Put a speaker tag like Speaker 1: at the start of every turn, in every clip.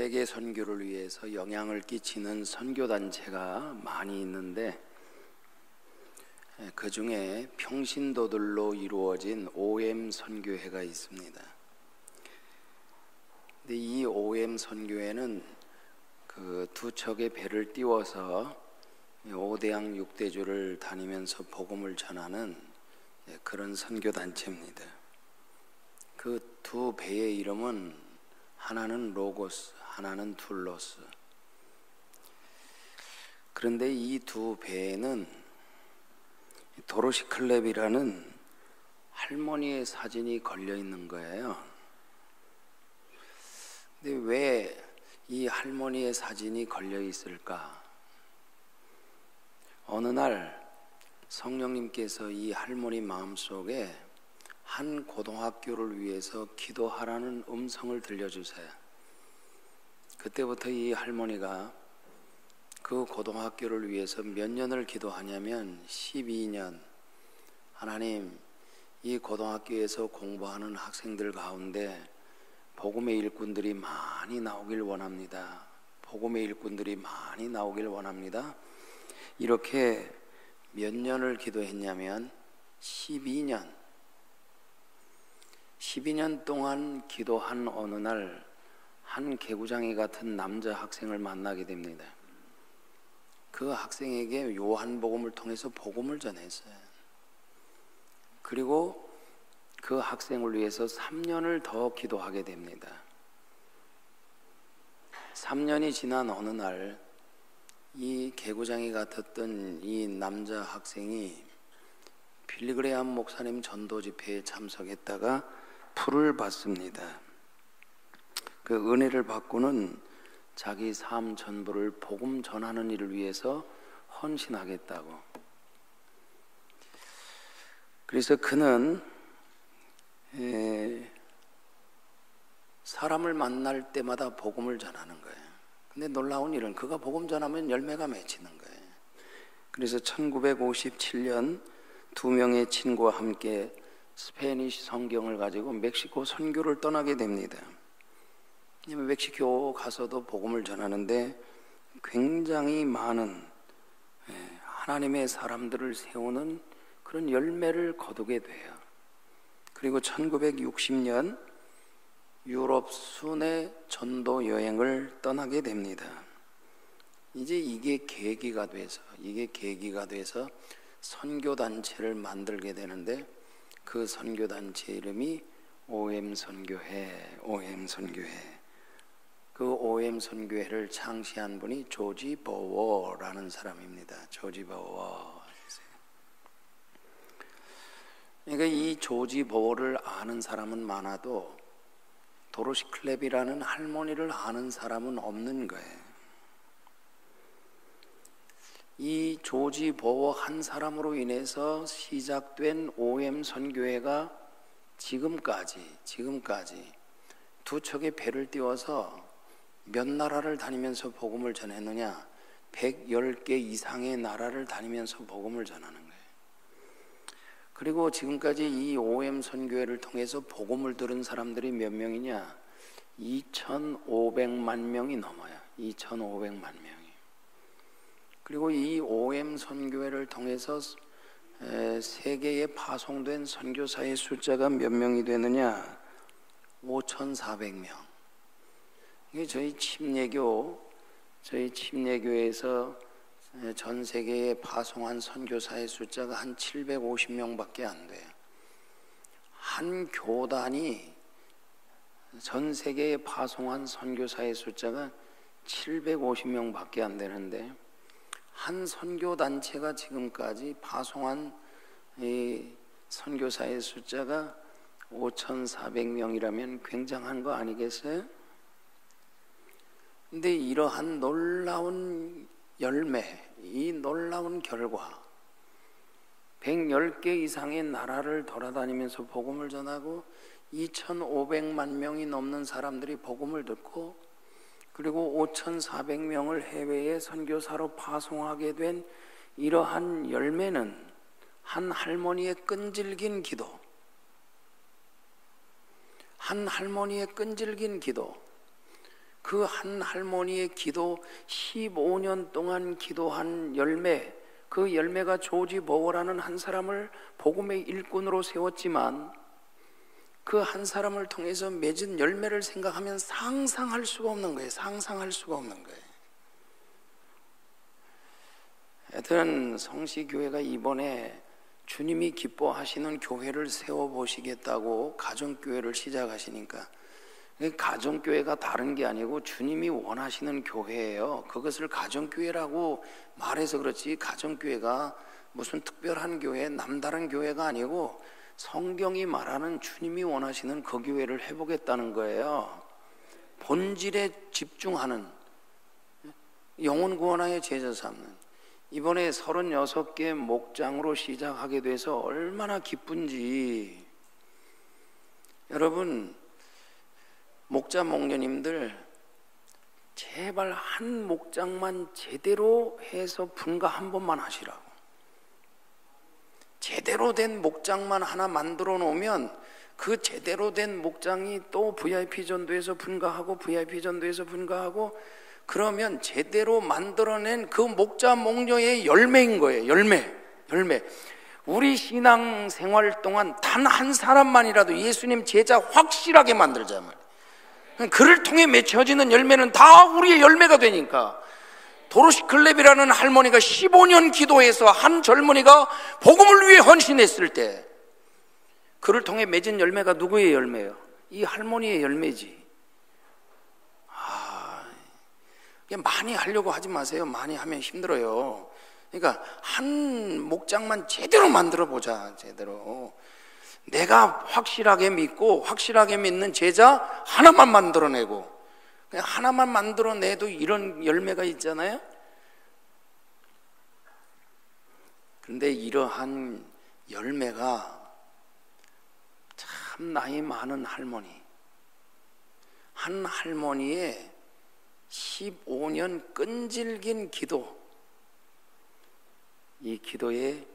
Speaker 1: 세계 선교를 위해서 영향을 끼치는 선교단체가 많이 있는데 그 중에 평신도들로 이루어진 OM 선교회가 있습니다. 근데 이 OM 선교회는 그 두 척의 배를 띄워서 5대양 6대주를 다니면서 복음을 전하는 그런 선교단체입니다. 그 두 배의 이름은 하나는 로고스, 하나는 둘로스. 그런데 이 두 배에는 도로시 클랩이라는 할머니의 사진이 걸려 있는 거예요. 근데 왜 이 할머니의 사진이 걸려 있을까? 어느 날 성령님께서 이 할머니 마음속에 한 고등학교를 위해서 기도하라는 음성을 들려주세요. 그때부터 이 할머니가 그 고등학교를 위해서 몇 년을 기도하냐면 12년. 하나님, 이 고등학교에서 공부하는 학생들 가운데 복음의 일꾼들이 많이 나오길 원합니다. 복음의 일꾼들이 많이 나오길 원합니다. 이렇게 몇 년을 기도했냐면 12년. 12년 동안 기도한 어느 날 한 개구장이 같은 남자 학생을 만나게 됩니다. 그 학생에게 요한복음을 통해서 복음을 전했어요. 그리고 그 학생을 위해서 3년을 더 기도하게 됩니다. 3년이 지난 어느 날 이 개구장이 같았던 이 남자 학생이 빌리그레암 목사님 전도 집회에 참석했다가 풀을 받습니다. 그 은혜를 받고는 자기 삶 전부를 복음 전하는 일을 위해서 헌신하겠다고. 그래서 그는 사람을 만날 때마다 복음을 전하는 거예요. 근데 놀라운 일은 그가 복음 전하면 열매가 맺히는 거예요. 그래서 1957년 두 명의 친구와 함께 스페니쉬 성경을 가지고 멕시코 선교를 떠나게 됩니다. 멕시코 가서도 복음을 전하는데 굉장히 많은 하나님의 사람들을 세우는 그런 열매를 거두게 돼요. 그리고 1960년 유럽 순회 전도 여행을 떠나게 됩니다. 이제 이게 계기가 돼서 선교단체를 만들게 되는데 그 선교단체 이름이 OM 선교회. 그 OM 선교회를 창시한 분이 조지 버워라는 사람입니다. 조지 버워. 그러니까 이 조지 버워를 아는 사람은 많아도 도로시 클랩이라는 할머니를 아는 사람은 없는 거예요. 이 조지 버워 한 사람으로 인해서 시작된 OM 선교회가 지금까지 두 척의 배를 띄워서 몇 나라를 다니면서 복음을 전했느냐? 110개 이상의 나라를 다니면서 복음을 전하는 거예요. 그리고 지금까지 이 OM 선교회를 통해서 복음을 들은 사람들이 몇 명이냐? 2,500만 명이 넘어요. 2,500만 명이. 그리고 이 OM 선교회를 통해서 세계에 파송된 선교사의 숫자가 몇 명이 되느냐? 5,400명. 이게 저희 침례교에서 전 세계에 파송한 선교사의 숫자가 한 750명밖에 안 돼요. 한 교단이 전 세계에 파송한 선교사의 숫자가 750명밖에 안 되는데 한 선교단체가 지금까지 파송한 이 선교사의 숫자가 5,400명이라면 굉장한 거 아니겠어요? 근데 이러한 놀라운 열매, 이 놀라운 결과, 110개 이상의 나라를 돌아다니면서 복음을 전하고 2,500만 명이 넘는 사람들이 복음을 듣고 그리고 5,400명을 해외에 선교사로 파송하게 된 이러한 열매는 한 할머니의 끈질긴 기도, 그 한 할머니의 기도, 15년 동안 기도한 열매, 그 열매가 조지 버워라는 한 사람을 복음의 일꾼으로 세웠지만 그 한 사람을 통해서 맺은 열매를 생각하면 상상할 수가 없는 거예요. 상상할 수가 없는 거예요. 하여튼 성시교회가 이번에 주님이 기뻐하시는 교회를 세워보시겠다고 가정교회를 시작하시니까, 가정교회가 다른 게 아니고 주님이 원하시는 교회예요. 그것을 가정교회라고 말해서 그렇지, 가정교회가 무슨 특별한 교회, 남다른 교회가 아니고 성경이 말하는 주님이 원하시는 그 교회를 해보겠다는 거예요. 본질에 집중하는, 영혼 구원하여 제자 삼는. 이번에 36개 목장으로 시작하게 돼서 얼마나 기쁜지. 여러분, 목자 목녀님들 제발 한 목장만 제대로 해서 분가 한 번만 하시라고. 제대로 된 목장만 하나 만들어 놓으면 그 제대로 된 목장이 또 VIP 전도에서 분가하고 VIP 전도에서 분가하고, 그러면 제대로 만들어낸 그 목자 목녀의 열매인 거예요. 열매. 우리 신앙생활 동안 단 한 사람만이라도 예수님 제자 확실하게 만들자 말이에요. 그를 통해 맺혀지는 열매는 다 우리의 열매가 되니까. 도로시 클랩이라는 할머니가 15년 기도해서 한 젊은이가 복음을 위해 헌신했을 때 그를 통해 맺은 열매가 누구의 열매예요? 이 할머니의 열매지. 많이 하려고 하지 마세요. 많이 하면 힘들어요. 그러니까 한 목장만 제대로 만들어 보자. 제대로 내가 확실하게 믿고 확실하게 믿는 제자 하나만 만들어내고, 그냥 하나만 만들어내도 이런 열매가 있잖아요. 그런데 이러한 열매가 참 나이 많은 할머니, 한 할머니의 15년 끈질긴 기도, 이 기도의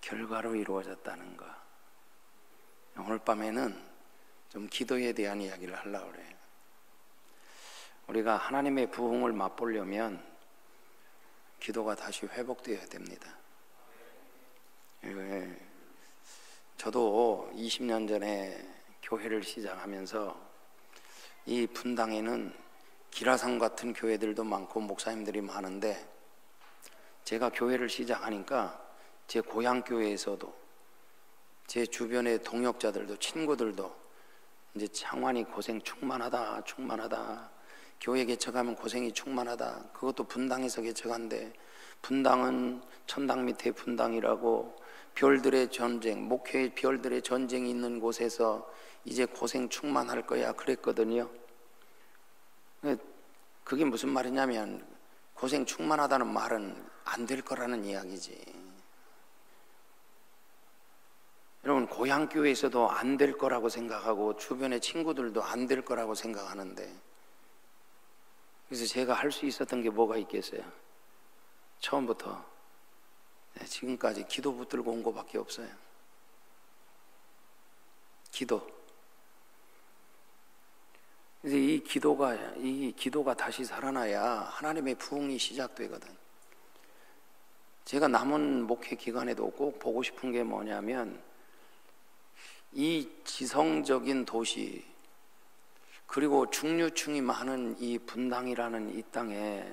Speaker 1: 결과로 이루어졌다는 거. 오늘 밤에는 좀 기도에 대한 이야기를 하려고 그래요. 우리가 하나님의 부흥을 맛보려면 기도가 다시 회복되어야 됩니다. 저도 20년 전에 교회를 시작하면서 이 분당에는 기라성 같은 교회들도 많고 목사님들이 많은데, 제가 교회를 시작하니까 제 고향 교회에서도 제 주변의 동역자들도 친구들도 이제 창환이 고생 충만하다, 교회 개척하면 고생이 충만하다. 그것도 분당에서 개척한데, 분당은 천당 밑에 분당이라고 별들의 전쟁, 목회의 별들의 전쟁이 있는 곳에서 이제 고생 충만할 거야 그랬거든요. 그게 무슨 말이냐면 고생 충만하다는 말은 안 될 거라는 이야기지. 여러분, 고향 교회에서도 안 될 거라고 생각하고 주변의 친구들도 안 될 거라고 생각하는데, 그래서 제가 할 수 있었던 게 뭐가 있겠어요? 처음부터 지금까지 기도 붙들고 온 거밖에 없어요. 기도. 그래서 이 기도가 다시 살아나야 하나님의 부흥이 시작되거든. 제가 남은 목회 기간에도 꼭 보고 싶은 게 뭐냐면, 이 지성적인 도시, 그리고 중류층이 많은 이 분당이라는 이 땅에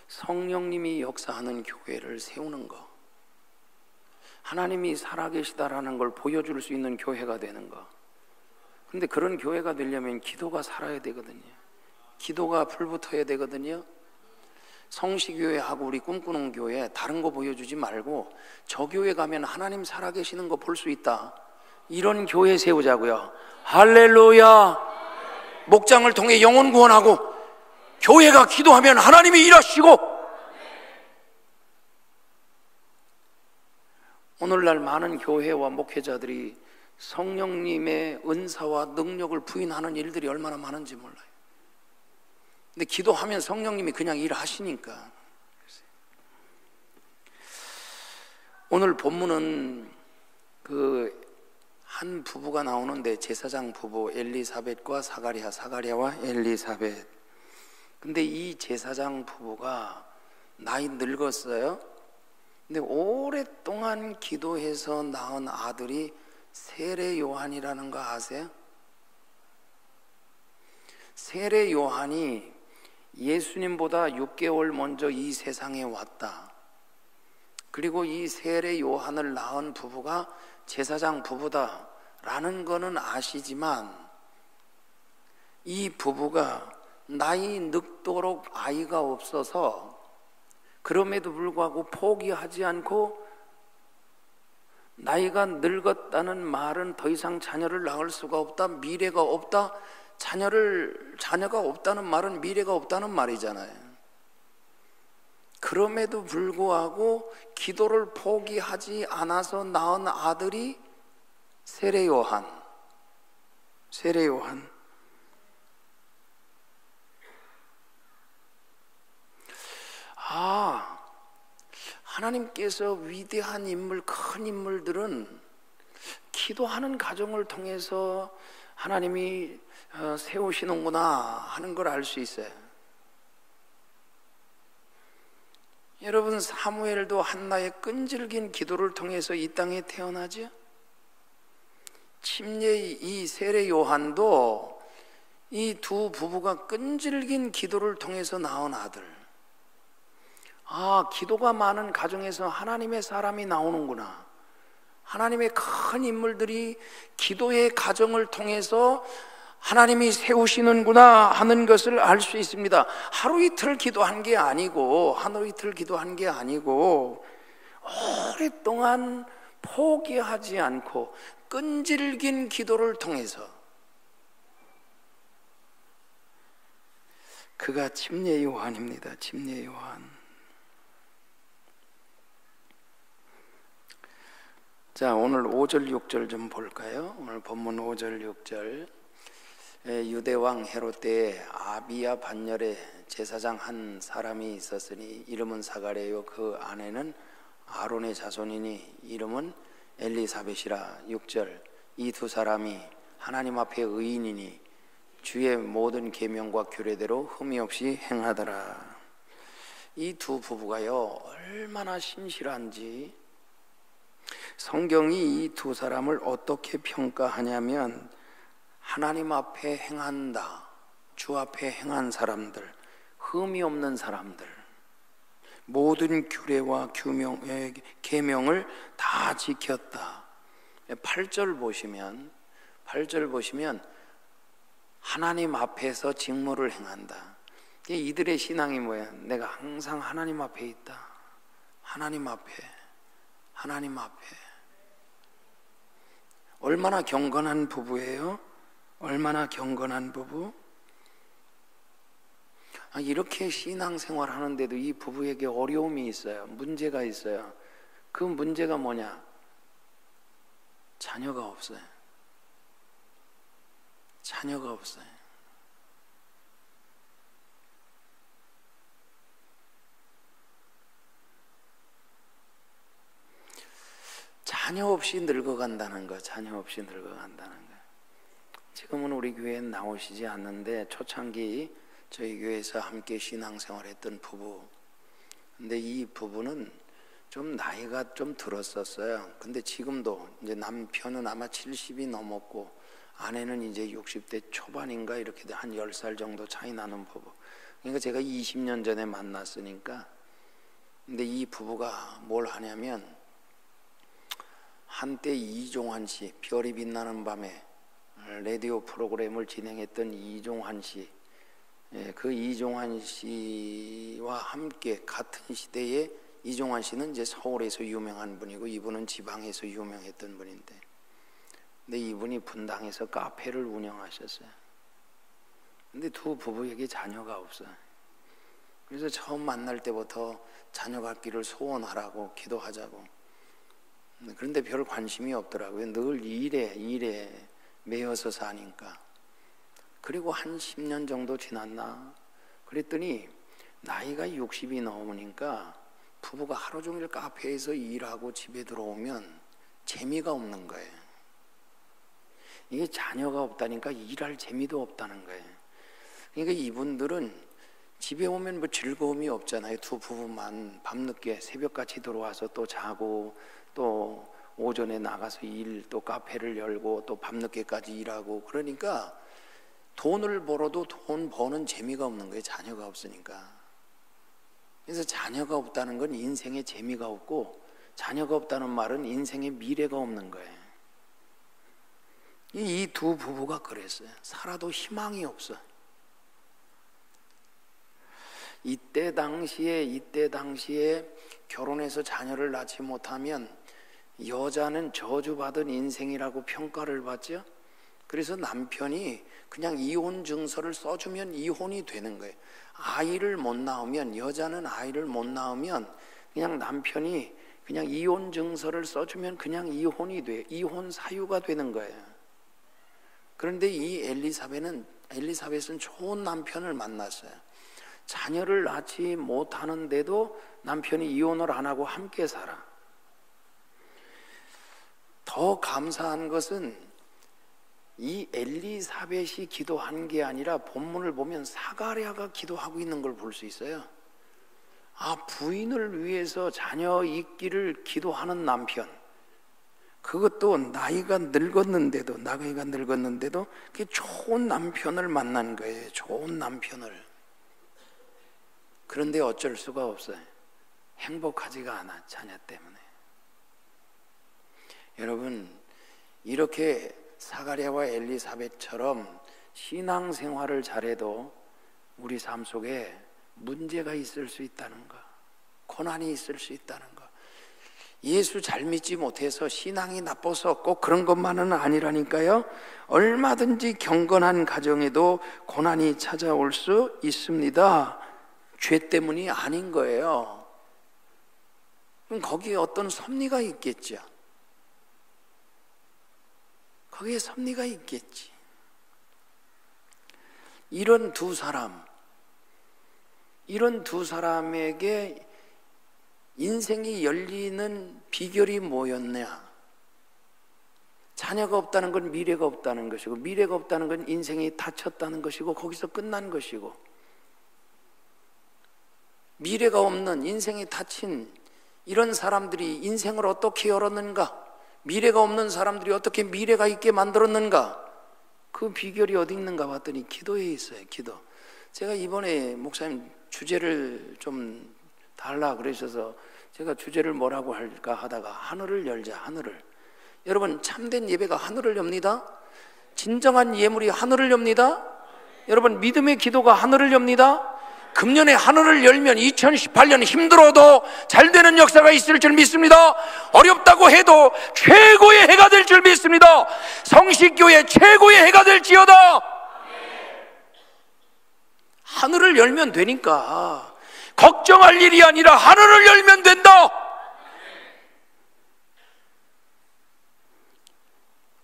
Speaker 1: 성령님이 역사하는 교회를 세우는 거, 하나님이 살아계시다라는 걸 보여줄 수 있는 교회가 되는 거. 근데 그런 교회가 되려면 기도가 살아야 되거든요. 기도가 불붙어야 되거든요. 성시교회하고 우리 꿈꾸는 교회 다른 거 보여주지 말고, 저 교회 가면 하나님 살아계시는 거 볼 수 있다, 이런 교회 세우자고요. 할렐루야. 목장을 통해 영혼 구원하고, 교회가 기도하면 하나님이 일하시고. 오늘날 많은 교회와 목회자들이 성령님의 은사와 능력을 부인하는 일들이 얼마나 많은지 몰라요. 근데 기도하면 성령님이 그냥 일하시니까. 오늘 본문은 그 한 부부가 나오는데, 제사장 부부 엘리사벳과 사가랴와 엘리사벳. 근데 이 제사장 부부가 나이 늙었어요. 근데 오랫동안 기도해서 낳은 아들이 세례 요한이라는 거 아세요? 세례 요한이 예수님보다 6개월 먼저 이 세상에 왔다. 그리고 이 세례 요한을 낳은 부부가 제사장 부부다라는 거는 아시지만, 이 부부가 나이 늙도록 아이가 없어서 그럼에도 불구하고 포기하지 않고, 나이가 늙었다는 말은 더 이상 자녀를 낳을 수가 없다, 미래가 없다, 자녀가 없다는 말은 미래가 없다는 말이잖아요. 그럼에도 불구하고 기도를 포기하지 않아서 낳은 아들이 세례 요한. 하나님께서 위대한 인물, 큰 인물들은 기도하는 가정을 통해서 하나님이 세우시는구나 하는 걸 알 수 있어요. 여러분, 사무엘도 한나의 끈질긴 기도를 통해서 이 땅에 태어나죠. 침례의 이 세례 요한도 이 두 부부가 끈질긴 기도를 통해서 낳은 아들. 기도가 많은 가정에서 하나님의 사람이 나오는구나, 하나님의 큰 인물들이 기도의 가정을 통해서 하나님이 세우시는구나 하는 것을 알 수 있습니다. 하루 이틀 기도한 게 아니고 오랫동안 포기하지 않고 끈질긴 기도를 통해서, 그가 침례 요한입니다. 침례 요한. 자, 오늘 5절 6절 좀 볼까요? 오늘 본문 5절 6절. 유대왕 헤롯 때에 아비야 반열에 제사장 한 사람이 있었으니 이름은 사가랴요, 그 아내는 아론의 자손이니 이름은 엘리사벳이라. 6절. 이 두 사람이 하나님 앞에 의인이니 주의 모든 계명과 규례대로 흠이 없이 행하더라. 이 두 부부가요, 얼마나 신실한지 성경이 이 두 사람을 어떻게 평가하냐면, 하나님 앞에 행한다, 주 앞에 행한 사람들, 흠이 없는 사람들, 모든 규례와 계명을 다 지켰다. 8절 보시면 하나님 앞에서 직무를 행한다. 이들의 신앙이 뭐야? 내가 항상 하나님 앞에 있다. 하나님 앞에. 얼마나 경건한 부부예요? 얼마나 경건한 부부? 이렇게 신앙생활 하는데도 이 부부에게 어려움이 있어요. 문제가 있어요. 그 문제가 뭐냐? 자녀가 없어요. 자녀 없이 늙어간다는 거. 지금은 우리 교회에 나오시지 않는데 초창기 저희 교회에서 함께 신앙생활했던 부부. 근데 이 부부는 좀 나이가 좀 들었었어요. 근데 지금도 이제 남편은 아마 70이 넘었고 아내는 이제 60대 초반인가, 이렇게 한 10살 정도 차이 나는 부부. 그러니까 제가 20년 전에 만났으니까. 근데 이 부부가 뭘 하냐면, 한때 이종환 씨, 별이 빛나는 밤에 라디오 프로그램을 진행했던 이종환 씨, 그 이종환 씨와 함께 같은 시대에, 이종환 씨는 이제 서울에서 유명한 분이고 이분은 지방에서 유명했던 분인데, 근데 이분이 분당에서 카페를 운영하셨어요. 근데 두 부부에게 자녀가 없어요. 그래서 처음 만날 때부터 자녀 갖기를 소원하라고 기도하자고. 그런데 별 관심이 없더라고요. 늘 일에 매여서 사니까. 그리고 한 10년 정도 지났나? 그랬더니 나이가 60이 넘으니까 부부가 하루 종일 카페에서 일하고 집에 들어오면 재미가 없는 거예요. 이게 자녀가 없다니까 일할 재미도 없다는 거예요. 그러니까 이분들은 집에 오면 뭐 즐거움이 없잖아요. 두 부부만 밤늦게 새벽같이 들어와서 또 자고 또 오전에 나가서 또 카페를 열고 또 밤늦게까지 일하고, 그러니까 돈을 벌어도 돈 버는 재미가 없는 거예요. 자녀가 없으니까. 그래서 자녀가 없다는 건 인생에 재미가 없고, 자녀가 없다는 말은 인생에 미래가 없는 거예요. 이 두 부부가 그랬어요. 살아도 희망이 없어. 이때 당시에 결혼해서 자녀를 낳지 못하면 여자는 저주받은 인생이라고 평가를 받죠. 그래서 남편이 그냥 이혼 증서를 써주면 이혼이 되는 거예요. 아이를 못 낳으면, 여자는 아이를 못 낳으면 그냥 남편이 그냥 이혼 증서를 써주면 그냥 이혼이 돼. 이혼 사유가 되는 거예요. 그런데 이 엘리사벳은 좋은 남편을 만났어요. 자녀를 낳지 못하는데도 남편이 이혼을 안 하고 함께 살아. 더 감사한 것은 이 엘리사벳이 기도한 게 아니라 본문을 보면 사가랴가 기도하고 있는 걸 볼 수 있어요. 부인을 위해서 자녀 있기를 기도하는 남편, 그것도 나이가 늙었는데도 그게 좋은 남편을 만난 거예요. 좋은 남편을. 그런데 어쩔 수가 없어요. 행복하지가 않아, 자녀 때문에. 여러분, 이렇게 사가랴와 엘리사벳처럼 신앙생활을 잘해도 우리 삶 속에 문제가 있을 수 있다는 거, 고난이 있을 수 있다는 거. 예수 잘 믿지 못해서 신앙이 나빠서 꼭 그런 것만은 아니라니까요. 얼마든지 경건한 가정에도 고난이 찾아올 수 있습니다. 죄 때문이 아닌 거예요. 그럼 거기에 어떤 섭리가 있겠죠. 거기에 섭리가 있겠지. 이런 두 사람에게 인생이 열리는 비결이 뭐였냐? 자녀가 없다는 건 미래가 없다는 것이고, 미래가 없다는 건 인생이 닫혔다는 것이고, 거기서 끝난 것이고, 미래가 없는, 인생이 닫힌 이런 사람들이 인생을 어떻게 열었는가? 미래가 없는 사람들이 어떻게 미래가 있게 만들었는가? 그 비결이 어디 있는가 봤더니 기도에 있어요. 기도. 제가 이번에 목사님 주제를 좀 달라 그러셔서 제가 주제를 뭐라고 할까 하다가 하늘을 열자, 하늘을. 여러분, 참된 예배가 하늘을 엽니다. 진정한 예물이 하늘을 엽니다. 여러분, 믿음의 기도가 하늘을 엽니다. 금년에 하늘을 열면 2018년 힘들어도 잘 되는 역사가 있을 줄 믿습니다. 어렵다고 해도 최고의 해가 될 줄 믿습니다. 성식교회 최고의 해가 될지어다. 하늘을 열면 되니까 걱정할 일이 아니라 하늘을 열면 된다.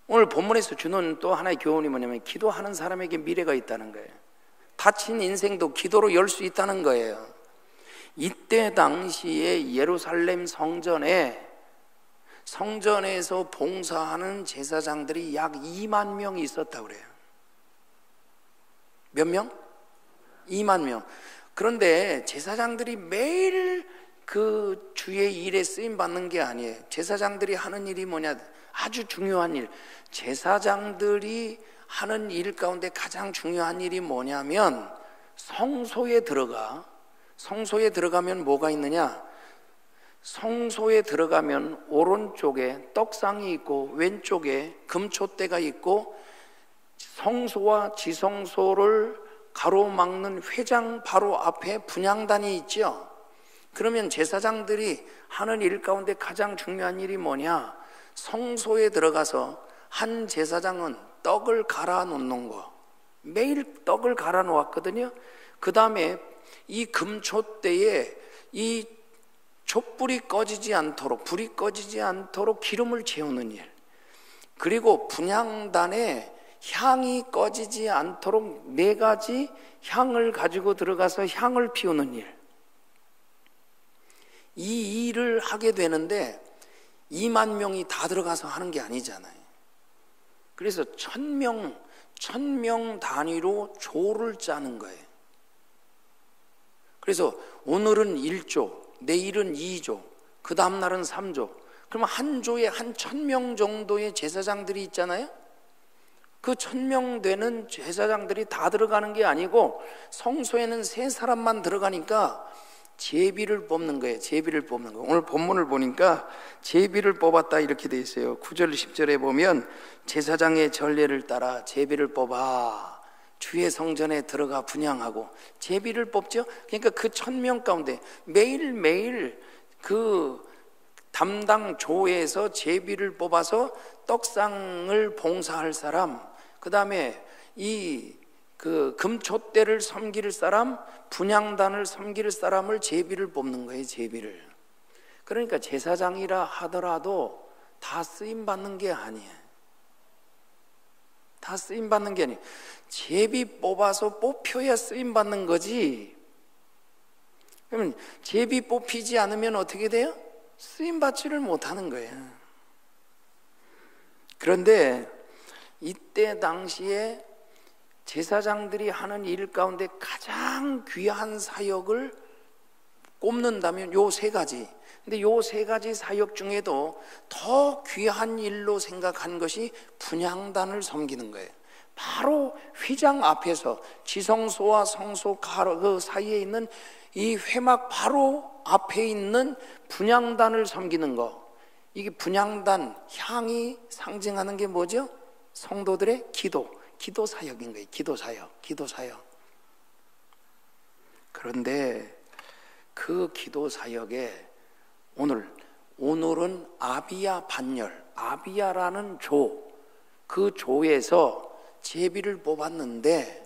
Speaker 1: 오늘 본문에서 주는 또 하나의 교훈이 뭐냐면 기도하는 사람에게 미래가 있다는 거예요. 닫힌 인생도 기도로 열 수 있다는 거예요. 이때 당시에 예루살렘 성전에서 봉사하는 제사장들이 약 2만 명이 있었다고 그래요. 몇 명? 2만 명. 그런데 제사장들이 매일 그 주의 일에 쓰임 받는 게 아니에요. 제사장들이 하는 일이 뭐냐? 아주 중요한 일. 제사장들이 하는 일 가운데 가장 중요한 일이 뭐냐면 성소에 들어가면 뭐가 있느냐? 성소에 들어가면 오른쪽에 떡상이 있고 왼쪽에 금촛대가 있고 성소와 지성소를 가로막는 회장 바로 앞에 분향단이 있죠. 그러면 제사장들이 하는 일 가운데 가장 중요한 일이 뭐냐? 성소에 들어가서 한 제사장은 떡을 갈아 놓는 거, 매일 떡을 갈아 놓았거든요. 그 다음에 이 금촛대에 이 촛불이 꺼지지 않도록, 불이 꺼지지 않도록 기름을 채우는 일, 그리고 분향단에 향이 꺼지지 않도록 4가지 향을 가지고 들어가서 향을 피우는 일, 이 일을 하게 되는데 2만 명이 다 들어가서 하는 게 아니잖아요. 그래서 1000명 단위로 조를 짜는 거예요. 그래서 오늘은 1조, 내일은 2조, 그 다음 날은 3조. 그러면 한 조에 한 1000명 정도의 제사장들이 있잖아요. 그 1000명 되는 제사장들이 다 들어가는 게 아니고 성소에는 3사람만 들어가니까 제비를 뽑는 거예요. 제비를 뽑는 거. 오늘 본문을 보니까 제비를 뽑았다 이렇게 돼 있어요. 9절 10절에 보면 제사장의 전례를 따라 제비를 뽑아 주의 성전에 들어가 분향하고 제비를 뽑죠. 그러니까 그 1000명 가운데 매일매일 그 담당 조에서 제비를 뽑아서 떡상을 봉사할 사람, 그 다음에 그 금촛대를 섬길 사람, 분향단을 섬길 사람을 제비를 뽑는 거예요. 제비를. 그러니까 제사장이라 하더라도 다 쓰임 받는 게 아니에요. 다 쓰임 받는 게 아니에요. 제비 뽑아서 뽑혀야 쓰임 받는 거지. 그러면 제비 뽑히지 않으면 어떻게 돼요? 쓰임 받지를 못하는 거예요. 그런데 이때 당시에 제사장들이 하는 일 가운데 가장 귀한 사역을 꼽는다면 요 3가지. 근데 요 3가지 사역 중에도 더 귀한 일로 생각한 것이 분향단을 섬기는 거예요. 바로 휘장 앞에서 지성소와 성소 그 사이에 있는 이 회막 바로 앞에 있는 분향단을 섬기는 거. 이게 분향단, 향이 상징하는 게 뭐죠? 성도들의 기도 사역인 거예요. 기도 사역. 그런데 그 기도 사역에 오늘은 아비야 반열, 아비야라는 그 조에서 제비를 뽑았는데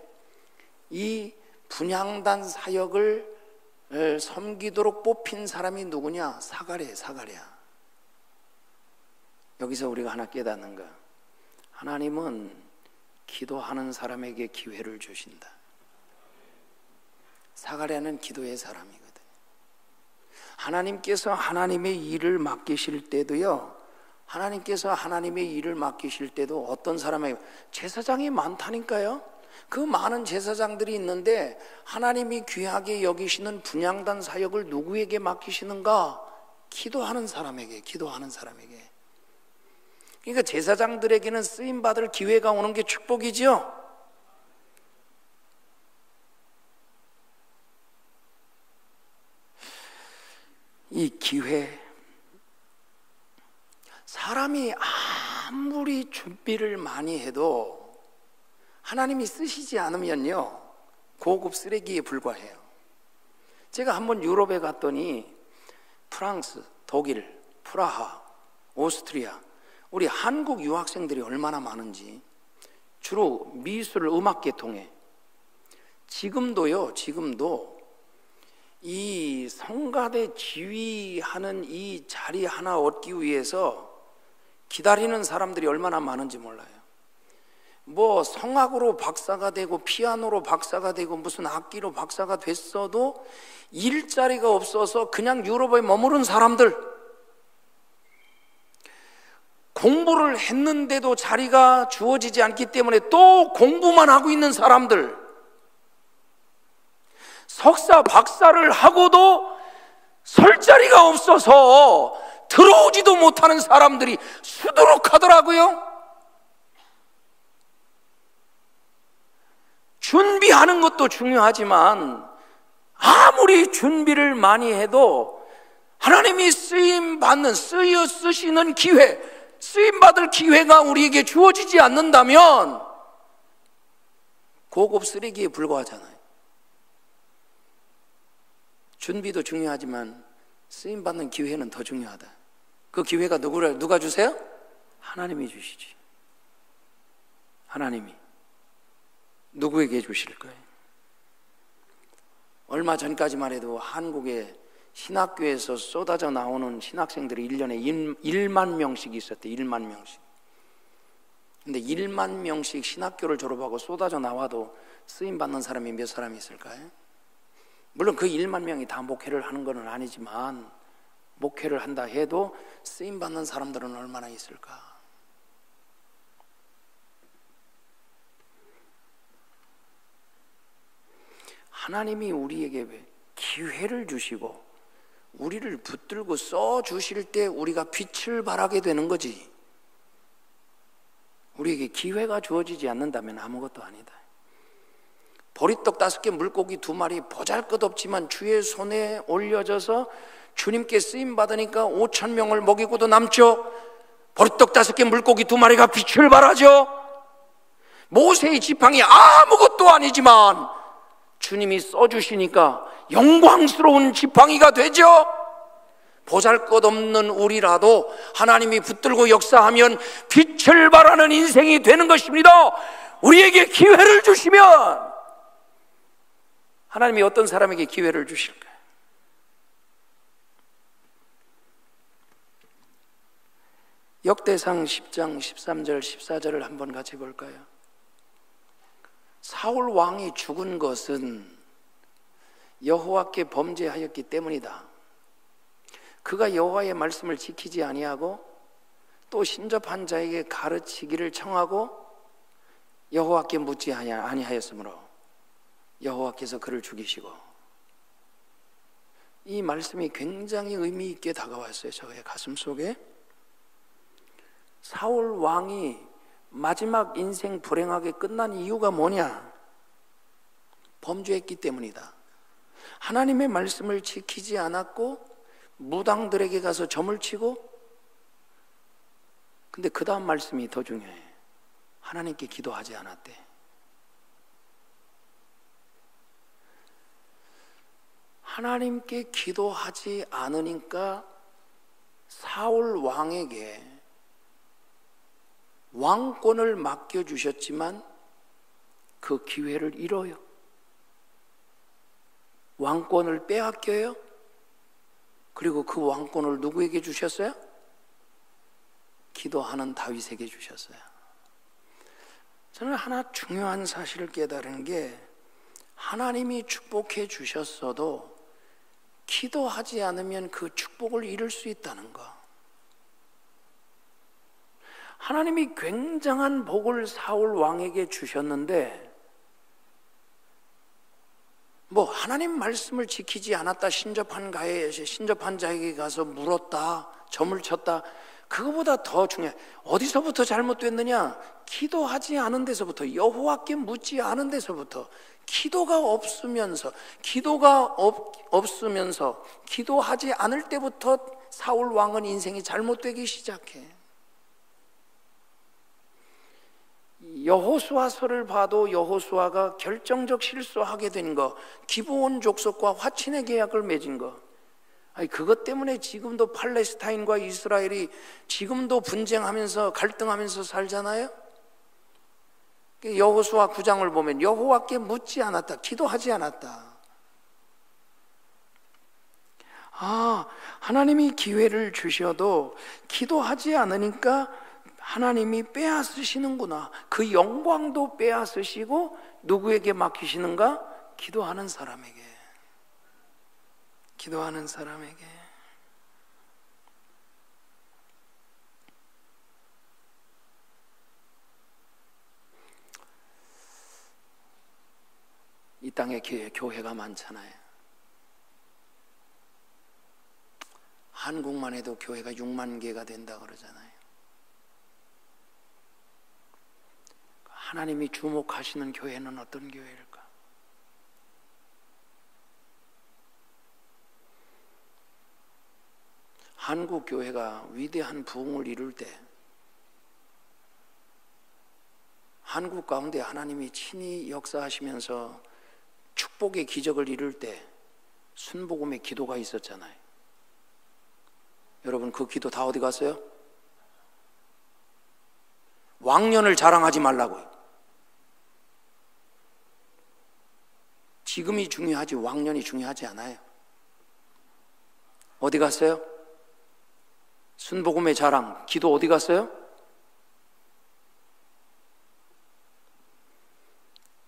Speaker 1: 이 분향단 사역을 섬기도록 뽑힌 사람이 누구냐? 사가랴. 여기서 우리가 하나 깨닫는 거, 하나님은 기도하는 사람에게 기회를 주신다. 사가랴는 기도의 사람이거든. 하나님께서 하나님의 일을 맡기실 때도요, 하나님께서 하나님의 일을 맡기실 때도 어떤 사람에게, 제사장이 많다니까요. 그 많은 제사장들이 있는데 하나님이 귀하게 여기시는 분향단 사역을 누구에게 맡기시는가? 기도하는 사람에게. 그러니까 제사장들에게는 쓰임받을 기회가 오는 게 축복이죠. 이 기회, 사람이 아무리 준비를 많이 해도 하나님이 쓰시지 않으면요, 고급 쓰레기에 불과해요. 제가 한번 유럽에 갔더니 프랑스, 독일, 프라하, 오스트리아, 우리 한국 유학생들이 얼마나 많은지, 주로 미술, 음악 계통에 지금도 이 성가대 지휘하는 이 자리 하나 얻기 위해서 기다리는 사람들이 얼마나 많은지 몰라요. 뭐 성악으로 박사가 되고 피아노로 박사가 되고 무슨 악기로 박사가 됐어도 일자리가 없어서 그냥 유럽에 머무른 사람들, 공부를 했는데도 자리가 주어지지 않기 때문에 또 공부만 하고 있는 사람들, 석사 박사를 하고도 설 자리가 없어서 들어오지도 못하는 사람들이 수두룩하더라고요. 준비하는 것도 중요하지만 아무리 준비를 많이 해도 하나님이 쓰시는 기회, 쓰임받을 기회가 우리에게 주어지지 않는다면 고급 쓰레기에 불과하잖아요. 준비도 중요하지만 쓰임받는 기회는 더 중요하다. 그 기회가 누가 주세요? 하나님이 주시지. 하나님이 누구에게 주실 거예요? 얼마 전까지만 해도 한국의 신학교에서 쏟아져 나오는 신학생들이 1년에 1만 명씩 있었대. 1만 명씩. 근데 1만 명씩 신학교를 졸업하고 쏟아져 나와도 쓰임받는 사람이 몇 사람이 있을까요? 물론 그 1만 명이 다 목회를 하는 건 아니지만 목회를 한다 해도 쓰임받는 사람들은 얼마나 있을까? 하나님이 우리에게 기회를 주시고 우리를 붙들고 써주실 때 우리가 빛을 발하게 되는 거지. 우리에게 기회가 주어지지 않는다면 아무것도 아니다. 보리떡 5개, 물고기 2마리 보잘것없지만 주의 손에 올려져서 주님께 쓰임받으니까 5,000명을 먹이고도 남죠. 보리떡 5개, 물고기 2마리가 빛을 발하죠. 모세의 지팡이 아무것도 아니지만 주님이 써주시니까 영광스러운 지팡이가 되죠. 보잘것없는 우리라도 하나님이 붙들고 역사하면 빛을 발하는 인생이 되는 것입니다. 우리에게 기회를 주시면 하나님이 어떤 사람에게 기회를 주실까요? 역대상 10장 13절 14절을 한번 같이 볼까요? 사울 왕이 죽은 것은 여호와께 범죄하였기 때문이다. 그가 여호와의 말씀을 지키지 아니하고 또 신접한 자에게 가르치기를 청하고 여호와께 묻지 아니하였으므로 여호와께서 그를 죽이시고. 이 말씀이 굉장히 의미 있게 다가왔어요. 저의 가슴 속에. 사울 왕이 마지막 인생 불행하게 끝난 이유가 뭐냐? 범죄했기 때문이다. 하나님의 말씀을 지키지 않았고 무당들에게 가서 점을 치고, 근데 그 다음 말씀이 더 중요해. 하나님께 기도하지 않았대. 하나님께 기도하지 않으니까 사울 왕에게 왕권을 맡겨주셨지만 그 기회를 잃어요. 왕권을 빼앗겨요. 그리고 그 왕권을 누구에게 주셨어요? 기도하는 다윗에게 주셨어요. 저는 하나 중요한 사실을 깨달은 게, 하나님이 축복해 주셨어도 기도하지 않으면 그 축복을 잃을 수 있다는 거. 하나님이 굉장한 복을 사울 왕에게 주셨는데, 하나님 말씀을 지키지 않았다, 신접한 자에게 가서 물었다, 점을 쳤다, 그거보다 더 중요해. 어디서부터 잘못됐느냐? 기도하지 않은 데서부터, 여호와께 묻지 않은 데서부터. 기도가 없으면서 기도하지 않을 때부터 사울 왕은 인생이 잘못되기 시작해. 여호수아서를 봐도 여호수아가 결정적 실수하게 된 거, 기브온 족속과 화친의 계약을 맺은 거, 그것 때문에 지금도 팔레스타인과 이스라엘이 지금도 분쟁하면서 갈등하면서 살잖아요. 여호수아 9장을 보면 여호와께 묻지 않았다, 기도하지 않았다. 하나님이 기회를 주셔도 기도하지 않으니까 하나님이 빼앗으시는구나. 그 영광도 빼앗으시고 누구에게 맡기시는가? 기도하는 사람에게. 기도하는 사람에게. 이 땅에 교회가 많잖아요. 한국만 해도 교회가 6만 개가 된다 그러잖아요. 하나님이 주목하시는 교회는 어떤 교회일까? 한국 교회가 위대한 부흥을 이룰 때, 한국 가운데 하나님이 친히 역사하시면서 축복의 기적을 이룰 때 순복음의 기도가 있었잖아요. 여러분, 그 기도 다 어디 갔어요? 왕년을 자랑하지 말라고요. 지금이 중요하지 왕년이 중요하지 않아요. 어디 갔어요? 순복음의 자랑, 기도 어디 갔어요?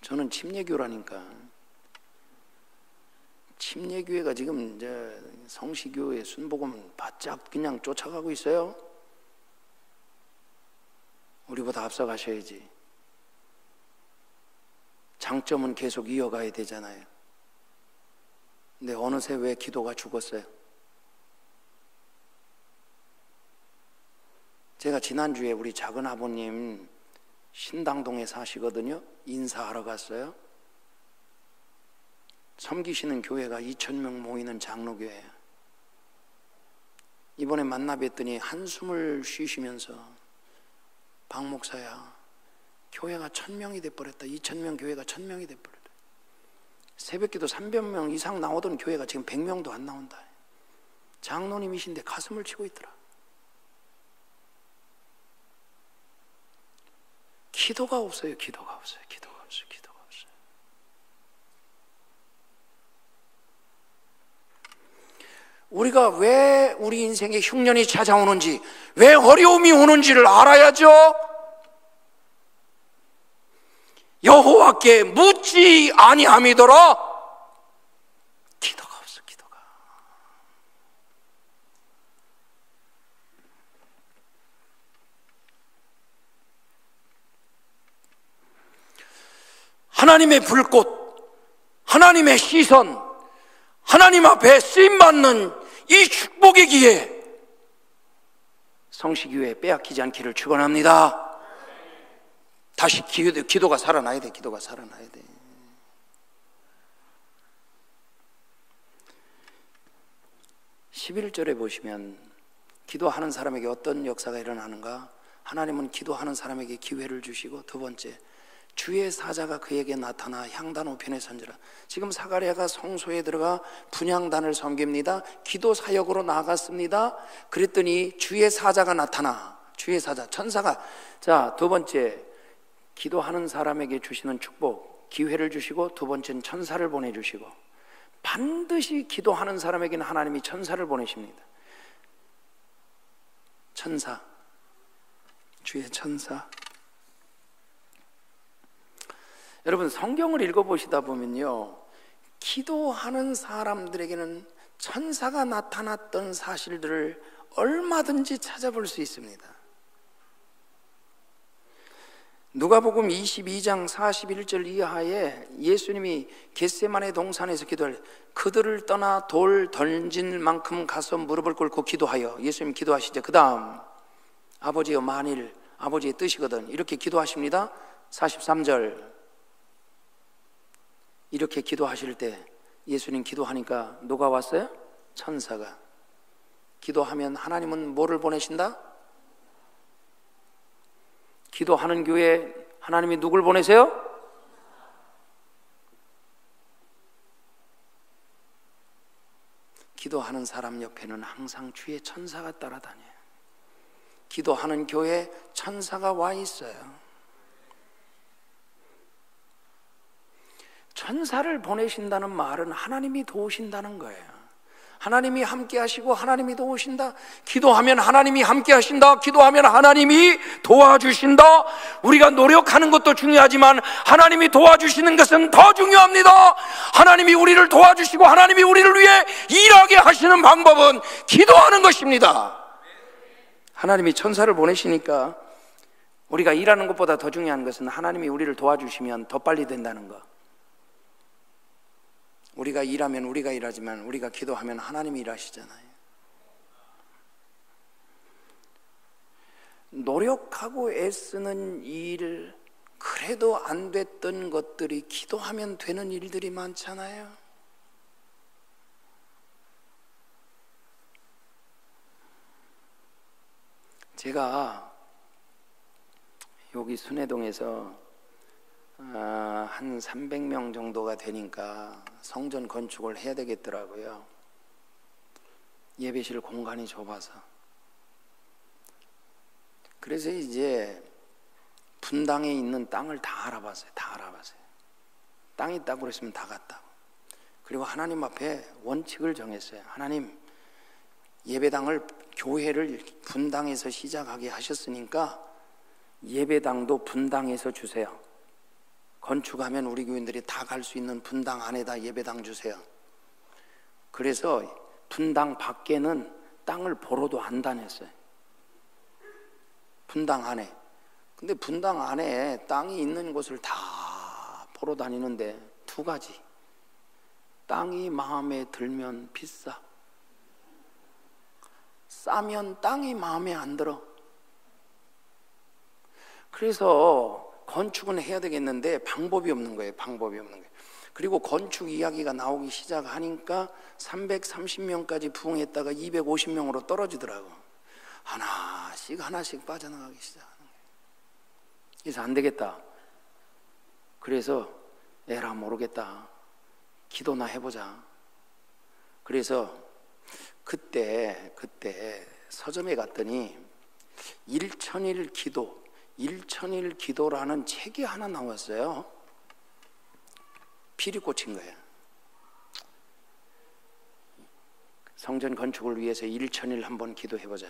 Speaker 1: 저는 침례교라니까. 침례교회가 지금 이제 성시교회 순복음 바짝 그냥 쫓아가고 있어요. 우리보다 앞서가셔야지. 장점은 계속 이어가야 되잖아요. 근데 어느새 왜 기도가 죽었어요? 제가 지난주에 우리 작은 아버님 신당동에 사시거든요. 인사하러 갔어요. 섬기시는 교회가 2,000명 모이는 장로교회예요. 이번에 만나 뵀더니 한숨을 쉬시면서 박 목사야, 교회가 1,000명이 돼버렸다. 2,000명 교회가 1,000명이 돼버렸다. 새벽기도 300명 이상 나오던 교회가 지금 100명도 안 나온다. 장로님이신데 가슴을 치고 있더라. 기도가 없어요. 기도가 없어요. 기도가 없어요. 기도가 없어요. 우리가 왜 우리 인생에 흉년이 찾아오는지, 왜 어려움이 오는지를 알아야죠. 여호와께 묻지 아니함이더라. 기도가 없어. 기도가. 하나님의 불꽃, 하나님의 시선, 하나님 앞에 쓰임받는 이 축복이기에 성시교회 빼앗기지 않기를 축원합니다. 다시 기도가 살아나야 돼. 기도가 살아나야 돼. (11절에) 보시면 기도하는 사람에게 어떤 역사가 일어나는가? 하나님은 기도하는 사람에게 기회를 주시고, 두 번째, 주의 사자가 그에게 나타나 향단 우편에 선지라. 지금 사가랴가 성소에 들어가 분향단을 섬깁니다. 기도 사역으로 나아갔습니다. 그랬더니 주의 사자가 나타나, 주의 사자, 천사가. 자, 두 번째, 기도하는 사람에게 주시는 축복, 기회를 주시고, 두 번째는 천사를 보내주시고, 반드시 기도하는 사람에게는 하나님이 천사를 보내십니다. 천사, 주의 천사. 여러분, 성경을 읽어보시다 보면요, 기도하는 사람들에게는 천사가 나타났던 사실들을 얼마든지 찾아볼 수 있습니다. 누가복음 22장 41절 이하에 예수님이 겟세마네 동산에서 기도할, 그들을 떠나 돌 던질 만큼 가서 무릎을 꿇고 기도하여, 예수님 기도하시죠. 그 다음 아버지여 만일 아버지의 뜻이거든, 이렇게 기도하십니다. 43절 이렇게 기도하실 때 예수님 기도하니까 누가 왔어요? 천사가. 기도하면 하나님은 뭐를 보내신다? 기도하는 교회에 하나님이 누굴 보내세요? 기도하는 사람 옆에는 항상 주의 천사가 따라다녀요. 기도하는 교회에 천사가 와 있어요. 천사를 보내신다는 말은 하나님이 도우신다는 거예요. 하나님이 함께 하시고 하나님이 도우신다. 기도하면 하나님이 함께 하신다. 기도하면 하나님이 도와주신다. 우리가 노력하는 것도 중요하지만 하나님이 도와주시는 것은 더 중요합니다. 하나님이 우리를 도와주시고 하나님이 우리를 위해 일하게 하시는 방법은 기도하는 것입니다. 하나님이 천사를 보내시니까 우리가 일하는 것보다 더 중요한 것은 하나님이 우리를 도와주시면 더 빨리 된다는 것. 우리가 일하면 우리가 일하지만 우리가 기도하면 하나님이 일하시잖아요. 노력하고 애쓰는 일, 그래도 안 됐던 것들이 기도하면 되는 일들이 많잖아요. 제가 여기 순회동에서 한 300명 정도가 되니까 성전 건축을 해야 되겠더라고요. 예배실 공간이 좁아서. 그래서 이제 분당에 있는 땅을 다 알아봤어요. 다 알아봤어요. 땅이 있다고 그랬으면 다 갔다고. 그리고 하나님 앞에 원칙을 정했어요. 하나님, 예배당을, 교회를 분당에서 시작하게 하셨으니까 예배당도 분당에서 주세요. 건축하면 우리 교인들이 다 갈 수 있는 분당 안에다 예배당 주세요. 그래서 분당 밖에는 땅을 보러도 안 다녔어요. 분당 안에. 근데 분당 안에 땅이 있는 곳을 다 보러 다니는데 두 가지. 땅이 마음에 들면 비싸. 싸면 땅이 마음에 안 들어. 그래서 건축은 해야 되겠는데 방법이 없는 거예요. 방법이 없는 거예요. 그리고 건축 이야기가 나오기 시작하니까 330명까지 부흥했다가 250명으로 떨어지더라고. 하나씩 빠져나가기 시작하는 거예요. 그래서 안 되겠다. 그래서 에라 모르겠다. 기도나 해보자. 그래서 그때 서점에 갔더니 일천일 기도라는 책이 하나 나왔어요. 피리 꽂힌 거예요. 성전 건축을 위해서 일천일 한번 기도해보자.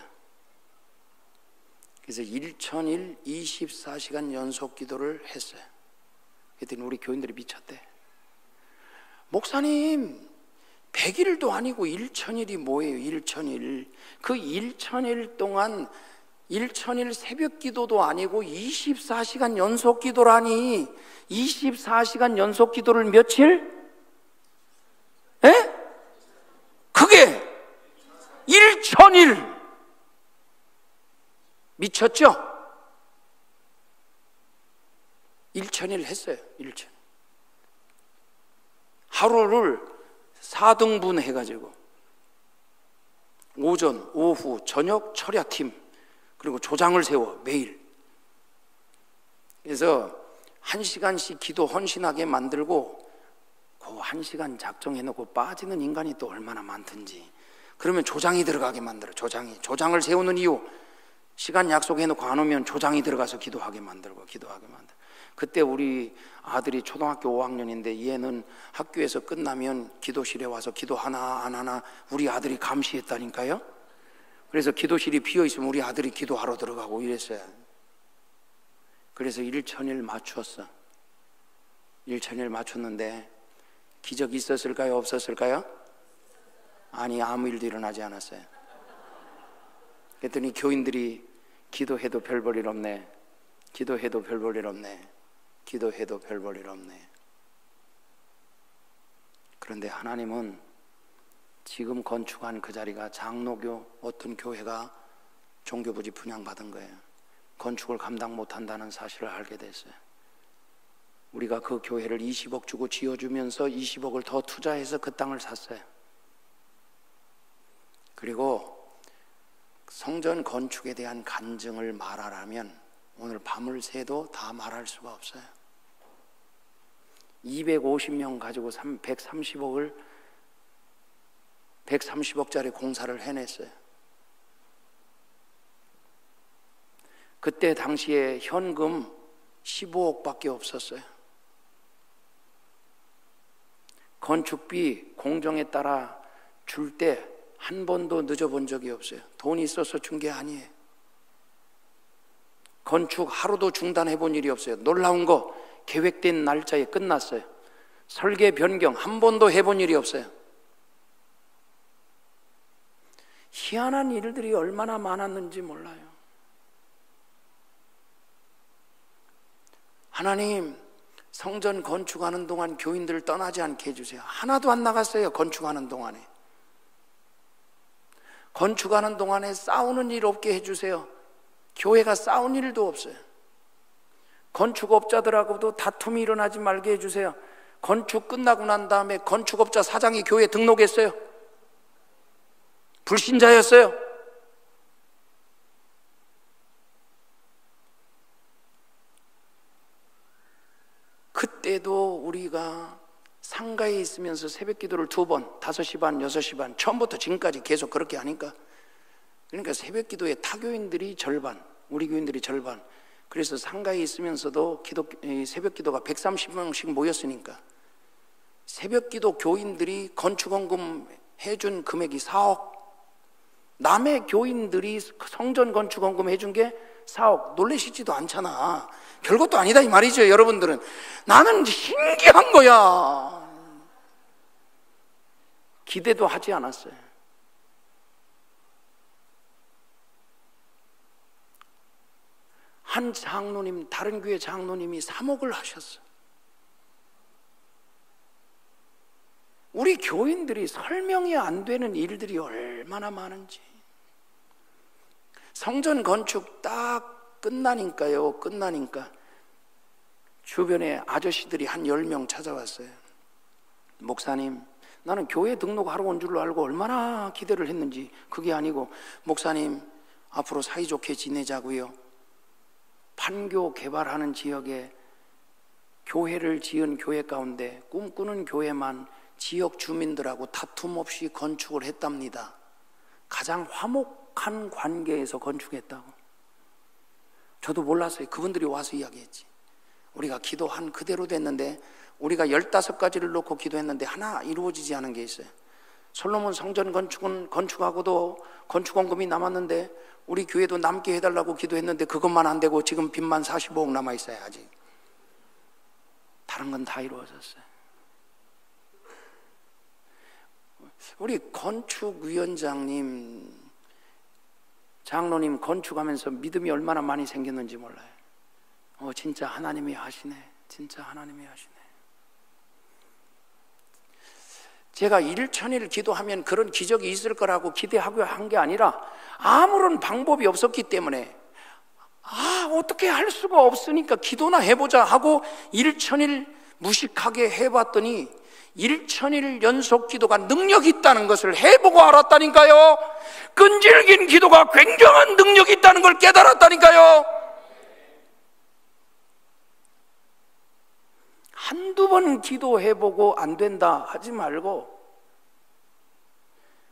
Speaker 1: 그래서 일천일 24시간 연속 기도를 했어요. 그랬더니 우리 교인들이 미쳤대. 목사님, 100일도 아니고 일천일이 뭐예요? 일천일. 그 일천일 동안 일천일 새벽 기도도 아니고 24시간 연속 기도라니. 24시간 연속 기도를 며칠? 에? 그게 일천일. 미쳤죠? 일천일 했어요. 일천. 하루를 4등분 해가지고 오전, 오후, 저녁 철야팀 그리고 조장을 세워 매일. 그래서 1시간씩 기도 헌신하게 만들고 그 1시간 작정해놓고 빠지는 인간이 또 얼마나 많든지. 그러면 조장이 들어가게 만들어. 조장을 세우는 이유, 시간 약속해놓고 안 오면 조장이 들어가서 기도하게 만들고. 그때 우리 아들이 초등학교 5학년인데 얘는 학교에서 끝나면 기도실에 와서 기도하나 안 하나 우리 아들이 감시했다니까요. 그래서 기도실이 비어있으면 우리 아들이 기도하러 들어가고 이랬어요. 그래서 일천일 맞추었어. 일천일 맞췄는데 기적이 있었을까요? 없었을까요? 아니, 아무 일도 일어나지 않았어요. 그랬더니 교인들이 기도해도 별 볼 일 없네. 기도해도 별 볼 일 없네. 기도해도 별 볼 일 없네. 그런데 하나님은 지금 건축한 그 자리가 장로교 어떤 교회가 종교부지 분양받은 거예요. 건축을 감당 못한다는 사실을 알게 됐어요. 우리가 그 교회를 20억 주고 지어주면서 20억을 더 투자해서 그 땅을 샀어요. 그리고 성전 건축에 대한 간증을 말하라면 오늘 밤을 새도 다 말할 수가 없어요. 250명 가지고 130억짜리 공사를 해냈어요. 그때 당시에 현금 15억밖에 없었어요. 건축비 공정에 따라 줄 때 한 번도 늦어본 적이 없어요. 돈이 있어서 준 게 아니에요. 건축 하루도 중단해 본 일이 없어요. 놀라운 거 계획된 날짜에 끝났어요. 설계 변경 한 번도 해본 일이 없어요. 희한한 일들이 얼마나 많았는지 몰라요. 하나님, 성전 건축하는 동안 교인들을 떠나지 않게 해주세요. 하나도 안 나갔어요. 건축하는 동안에. 건축하는 동안에 싸우는 일 없게 해주세요. 교회가 싸운 일도 없어요. 건축업자들하고도 다툼이 일어나지 말게 해주세요. 건축 끝나고 난 다음에 건축업자 사장이 교회에 등록했어요. 불신자였어요. 그때도 우리가 상가에 있으면서 새벽 기도를 2번, 5시 반, 6시 반, 처음부터 지금까지 계속 그렇게 하니까, 그러니까 새벽 기도에 타교인들이 절반, 우리 교인들이 절반. 그래서 상가에 있으면서도 새벽 기도가 130명씩 모였으니까 새벽 기도 교인들이 건축원금 해준 금액이 4억. 남의 교인들이 성전 건축원금 해준 게 4억. 놀라시지도 않잖아. 별것도 아니다 이 말이죠. 여러분들은. 나는 신기한 거야. 기대도 하지 않았어요. 한 장로님, 다른 교회 장로님이 3억을 하셨어. 우리 교인들이 설명이 안 되는 일들이 얼마나 많은지. 성전 건축 딱 끝나니까 주변에 아저씨들이 한 10명 찾아왔어요. 목사님, 나는 교회 등록하러 온 줄로 알고 얼마나 기대를 했는지. 그게 아니고, 목사님 앞으로 사이좋게 지내자고요. 판교 개발하는 지역에 교회를 지은 교회 가운데 꿈꾸는 교회만 지역 주민들하고 다툼 없이 건축을 했답니다. 가장 화목한 관계에서 건축했다고. 저도 몰랐어요. 그분들이 와서 이야기했지. 우리가 기도한 그대로 됐는데, 우리가 15가지를 놓고 기도했는데 하나 이루어지지 않은 게 있어요. 솔로몬 성전 건축은 건축하고도 건축원금이 남았는데 우리 교회도 남게 해달라고 기도했는데 그것만 안 되고 지금 빚만 45억 남아있어요. 아직 다른 건 다 이루어졌어요. 우리 건축위원장님, 장로님 건축하면서 믿음이 얼마나 많이 생겼는지 몰라요. 진짜 하나님이 하시네. 진짜 하나님이 하시네. 제가 일천일 기도하면 그런 기적이 있을 거라고 기대하고 한 게 아니라 아무런 방법이 없었기 때문에 어떻게 할 수가 없으니까 기도나 해보자 하고 일천일 무식하게 해봤더니 일천일 연속 기도가 능력이 있다는 것을 해보고 알았다니까요. 끈질긴 기도가 굉장한 능력이 있다는 걸 깨달았다니까요. 한두 번 기도해보고 안 된다 하지 말고.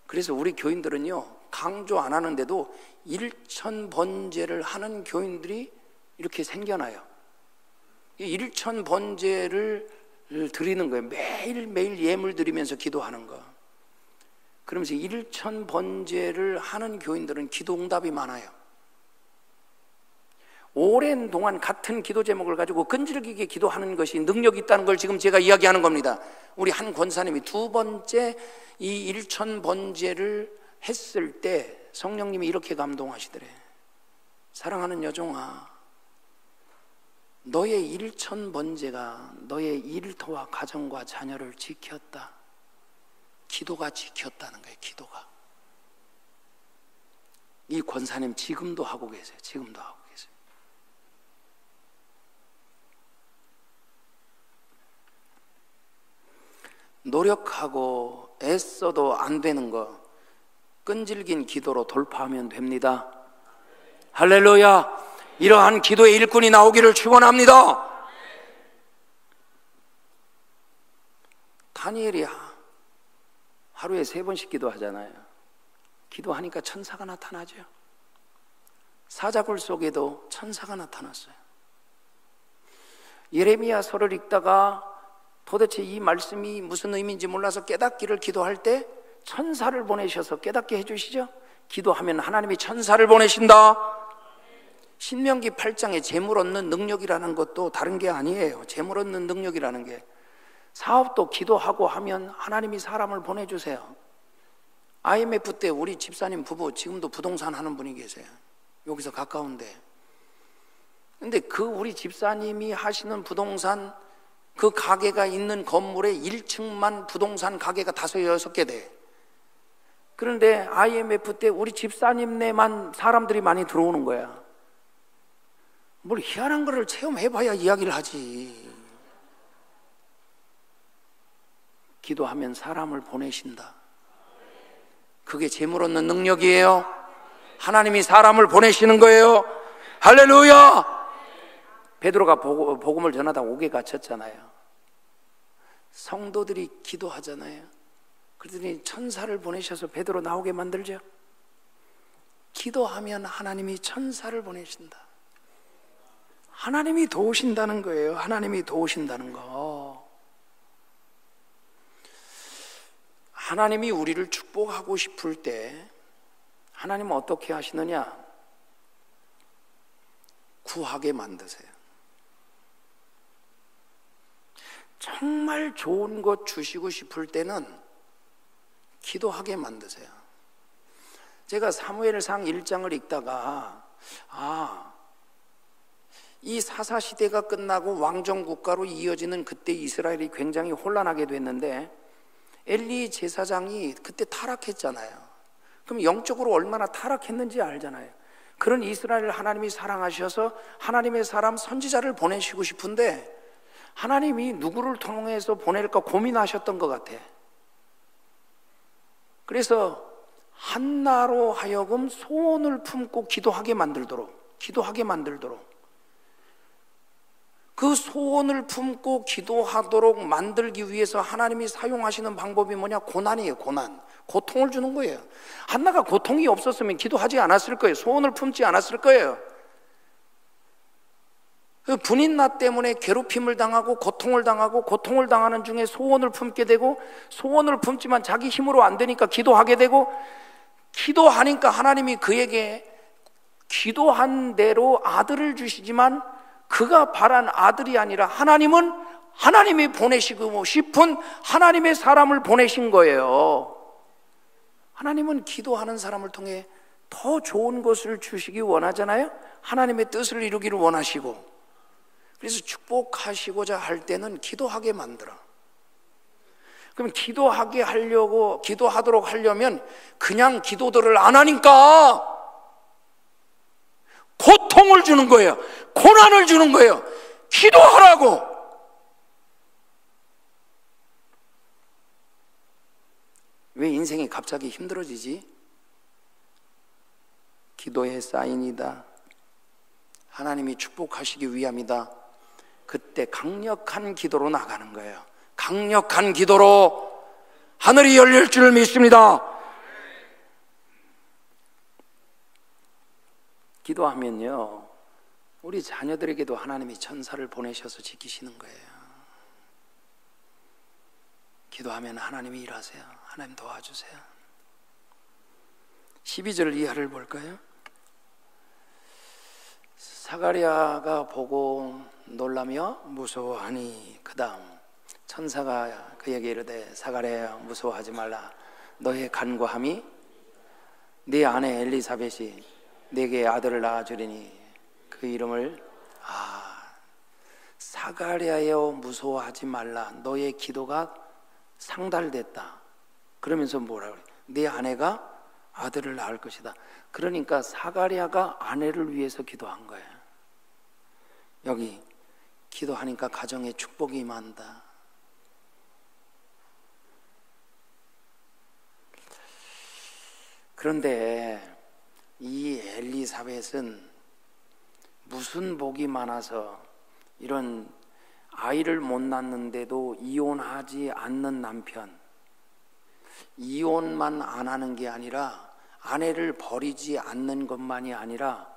Speaker 1: 그래서 우리 교인들은요, 강조 안 하는데도 일천번제를 하는 교인들이 이렇게 생겨나요. 일천번제를 드리는 거예요. 매일매일 예물 드리면서 기도하는 거. 그러면서 일천번제를 하는 교인들은 기도 응답이 많아요. 오랜 동안 같은 기도 제목을 가지고 끈질기게 기도하는 것이 능력이 있다는 걸 지금 제가 이야기하는 겁니다. 우리 한 권사님이 2번째 이 일천번제를 했을 때 성령님이 이렇게 감동하시더래. 사랑하는 여종아, 너의 일천번제가 너의 일터와 가정과 자녀를 지켰다. 기도가 지켰다는 거예요. 기도가. 이 권사님 지금도 하고 계세요. 지금도 하고 계세요. 노력하고 애써도 안 되는 거 끈질긴 기도로 돌파하면 됩니다. 할렐루야. 이러한 기도의 일꾼이 나오기를 축원합니다. 다니엘이 하루에 3번씩 기도하잖아요. 기도하니까 천사가 나타나죠. 사자굴 속에도 천사가 나타났어요. 예레미야서를 읽다가 도대체 이 말씀이 무슨 의미인지 몰라서 깨닫기를 기도할 때 천사를 보내셔서 깨닫게 해주시죠. 기도하면 하나님이 천사를 보내신다. 신명기 8장에 재물 얻는 능력이라는 것도 다른 게 아니에요. 재물 얻는 능력이라는 게, 사업도 기도하고 하면 하나님이 사람을 보내주세요. IMF 때 우리 집사님 부부 지금도 부동산 하는 분이 계세요. 여기서 가까운데. 근데 그 우리 집사님이 하시는 부동산, 그 가게가 있는 건물에 1층만 부동산 가게가 5, 6개 돼. 그런데 IMF 때 우리 집사님네만 사람들이 많이 들어오는 거야. 뭘 희한한 거를 체험해봐야 이야기를 하지. 기도하면 사람을 보내신다. 그게 재물 얻는 능력이에요. 하나님이 사람을 보내시는 거예요. 할렐루야. 베드로가 복음을 전하다 옥에 갇혔잖아요. 성도들이 기도하잖아요. 그러더니 천사를 보내셔서 베드로 나오게 만들죠. 기도하면 하나님이 천사를 보내신다. 하나님이 도우신다는 거예요. 하나님이 도우신다는 거. 하나님이 우리를 축복하고 싶을 때 하나님은 어떻게 하시느냐? 구하게 만드세요. 정말 좋은 것 주시고 싶을 때는 기도하게 만드세요. 제가 사무엘상 1장을 읽다가 이 사사시대가 끝나고 왕정국가로 이어지는 그때 이스라엘이 굉장히 혼란하게 됐는데, 엘리 제사장이 그때 타락했잖아요. 그럼 영적으로 얼마나 타락했는지 알잖아요. 그런 이스라엘을 하나님이 사랑하셔서 하나님의 사람 선지자를 보내시고 싶은데 하나님이 누구를 통해서 보낼까 고민하셨던 것 같아. 그래서 한나로 하여금 소원을 품고 기도하게 만들도록 그 소원을 품고 기도하도록 만들기 위해서 하나님이 사용하시는 방법이 뭐냐? 고난이에요. 고통을 주는 거예요. 한나가 고통이 없었으면 기도하지 않았을 거예요. 소원을 품지 않았을 거예요. 분인나 때문에 괴롭힘을 당하고 고통을 당하는 중에 소원을 품게 되고, 소원을 품지만 자기 힘으로 안 되니까 기도하게 되고, 기도하니까 하나님이 그에게 기도한 대로 아들을 주시지만 그가 바란 아들이 아니라 하나님은 하나님이 보내시고 싶은 하나님의 사람을 보내신 거예요. 하나님은 기도하는 사람을 통해 더 좋은 것을 주시기 원하잖아요. 하나님의 뜻을 이루기를 원하시고, 그래서 축복하시고자 할 때는 기도하게 만들어. 그럼 기도하도록 하려면 그냥 기도들을 안 하니까 고통을 주는 거예요. 고난을 주는 거예요. 기도하라고. 왜 인생이 갑자기 힘들어지지? 기도의 사인이다. 하나님이 축복하시기 위함이다. 그때 강력한 기도로 나가는 거예요. 강력한 기도로 하늘이 열릴 줄 믿습니다. 기도하면요, 우리 자녀들에게도 하나님이 천사를 보내셔서 지키시는 거예요. 기도하면 하나님이 일하세요. 하나님 도와주세요. 12절 이하를 볼까요? 사가랴가 보고 놀라며 무서워하니 그 다음 천사가 그에게 이르되 사가랴야 무서워하지 말라. 너의 간구함이 네 아내 엘리사벳이 네게 아들을 낳아주리니 그 이름을 사가랴여 무서워하지 말라. 너의 기도가 상달됐다. 그러면서 뭐라 그래? 네 아내가 아들을 낳을 것이다. 그러니까 사가랴가 아내를 위해서 기도한 거예요. 여기 기도하니까 가정에 축복이 임한다. 그런데 이 엘리사벳은 무슨 복이 많아서 이런 아이를 못 낳는데도 이혼하지 않는 남편, 이혼만 안 하는 게 아니라 아내를 버리지 않는 것만이 아니라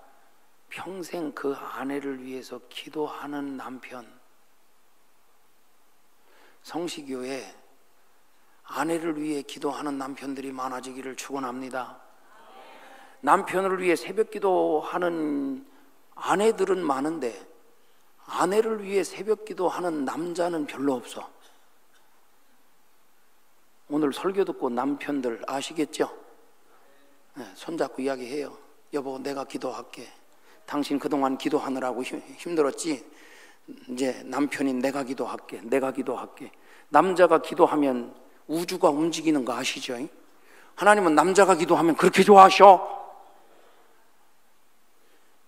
Speaker 1: 평생 그 아내를 위해서 기도하는 남편. 성시교회 아내를 위해 기도하는 남편들이 많아지기를 축원합니다. 남편을 위해 새벽 기도하는 아내들은 많은데 아내를 위해 새벽 기도하는 남자는 별로 없어. 오늘 설교 듣고 남편들 아시겠죠? 네, 손잡고 이야기해요. 여보, 내가 기도할게. 당신 그동안 기도하느라고 힘들었지? 이제 남편인 내가 기도할게. 남자가 기도하면 우주가 움직이는 거 아시죠? 하나님은 남자가 기도하면 그렇게 좋아하셔.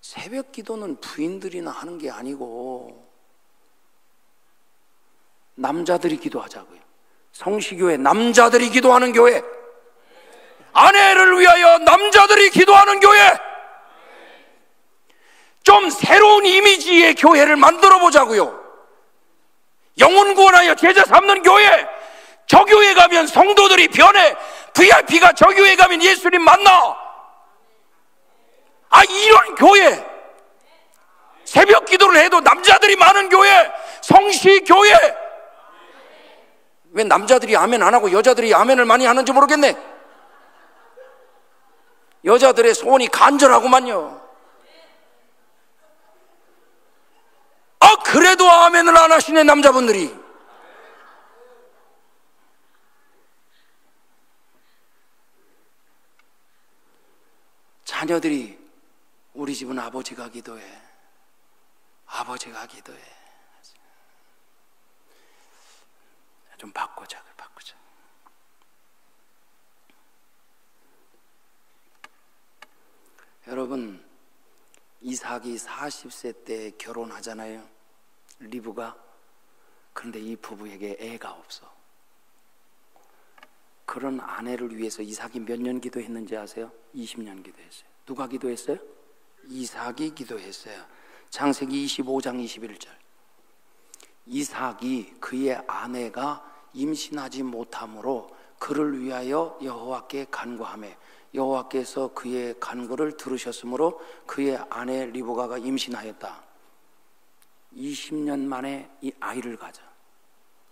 Speaker 1: 새벽 기도는 부인들이나 하는 게 아니고 남자들이 기도하자고요. 성시교회 남자들이 기도하는 교회, 아내를 위하여 남자들이 기도하는 교회, 좀 새로운 이미지의 교회를 만들어 보자고요. 영혼 구원하여 제자 삼는 교회. 저 교회 가면 성도들이 변해. VIP가 저 교회 가면 예수님 만나. 이런 교회. 새벽 기도를 해도 남자들이 많은 교회, 성시교회. 왜 남자들이 아멘 안 하고 여자들이 아멘을 많이 하는지 모르겠네. 여자들의 소원이 간절하구만요. 그래도 아멘을 안 하시네, 남자분들이. 자녀들이 우리 집은 아버지가 기도해. 좀 바꾸자. 여러분, 이삭이 40세 때 결혼하잖아요, 리브가. 그런데 이 부부에게 애가 없어. 그런 아내를 위해서 이삭이 몇 년 기도했는지 아세요? 20년 기도했어요. 누가 기도했어요? 이삭이 기도했어요. 창세기 25장 21절. 이삭이 그의 아내가 임신하지 못함으로 그를 위하여 여호와께 간구하며 여호와께서 그의 간구를 들으셨으므로 그의 아내 리브가가 임신하였다. 20년 만에 이 아이를 가져.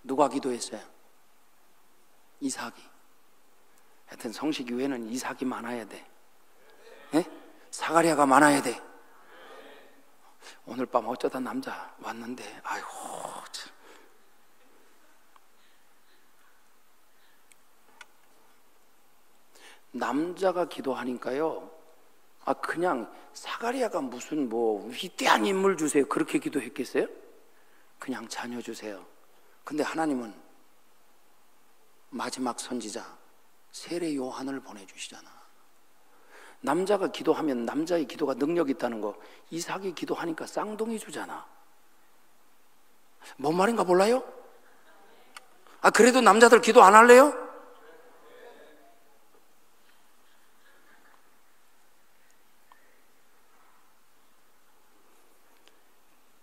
Speaker 1: 누가 기도했어요? 이삭이. 하여튼 성시교회는 이삭이 많아야 돼. 예? 사가랴가 많아야 돼. 오늘 밤 어쩌다 남자 왔는데, 아이고 참. 남자가 기도하니까요, 그냥 사가랴가 무슨 위대한 인물 주세요 그렇게 기도했겠어요? 그냥 자녀 주세요. 근데 하나님은 마지막 선지자 세례 요한을 보내주시잖아. 남자가 기도하면 남자의 기도가 능력이 있다는 거, 이삭이 기도하니까 쌍둥이 주잖아. 뭔 말인가 몰라요? 그래도 남자들 기도 안 할래요?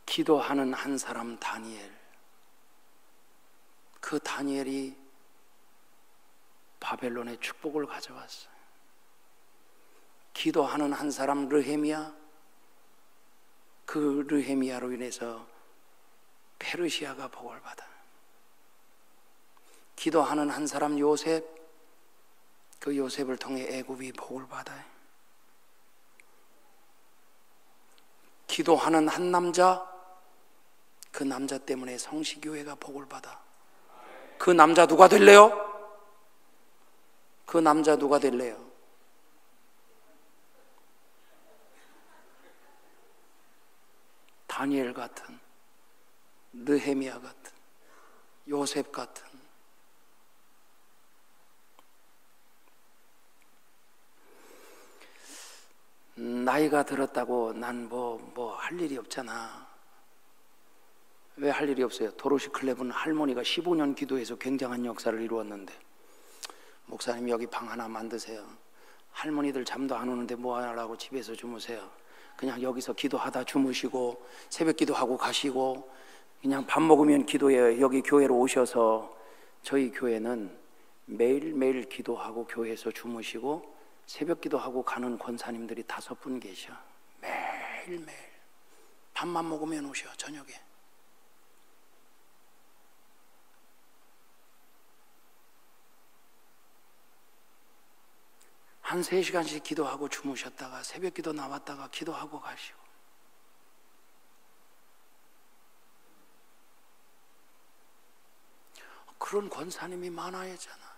Speaker 1: 기도하는 한 사람 다니엘. 그 다니엘이 바벨론의 축복을 가져왔어요. 기도하는 한 사람 르헤미야. 그 르헤미야로 인해서 페르시아가 복을 받아. 기도하는 한 사람 요셉. 그 요셉을 통해 애굽이 복을 받아요. 기도하는 한 남자. 그 남자 때문에 성시교회가 복을 받아. 그 남자 누가 될래요? 그 남자 누가 될래요? 다니엘 같은, 느헤미야 같은, 요셉 같은. 나이가 들었다고 난 할 일이 없잖아. 왜 할 일이 없어요? 도로시 클랩은 할머니가 15년 기도해서 굉장한 역사를 이루었는데, 목사님 여기 방 하나 만드세요. 할머니들 잠도 안 오는데 뭐 하라고 집에서 주무세요. 그냥 여기서 기도하다 주무시고 새벽 기도하고 가시고, 그냥 밥 먹으면 기도해요. 여기 교회로 오셔서. 저희 교회는 매일매일 기도하고 교회에서 주무시고 새벽 기도하고 가는 권사님들이 5분 계셔. 매일매일 밥만 먹으면 오셔. 저녁에. 한 3시간씩 기도하고 주무셨다가 새벽 기도 나왔다가 기도하고 가시고. 그런 권사님이 많아야잖아.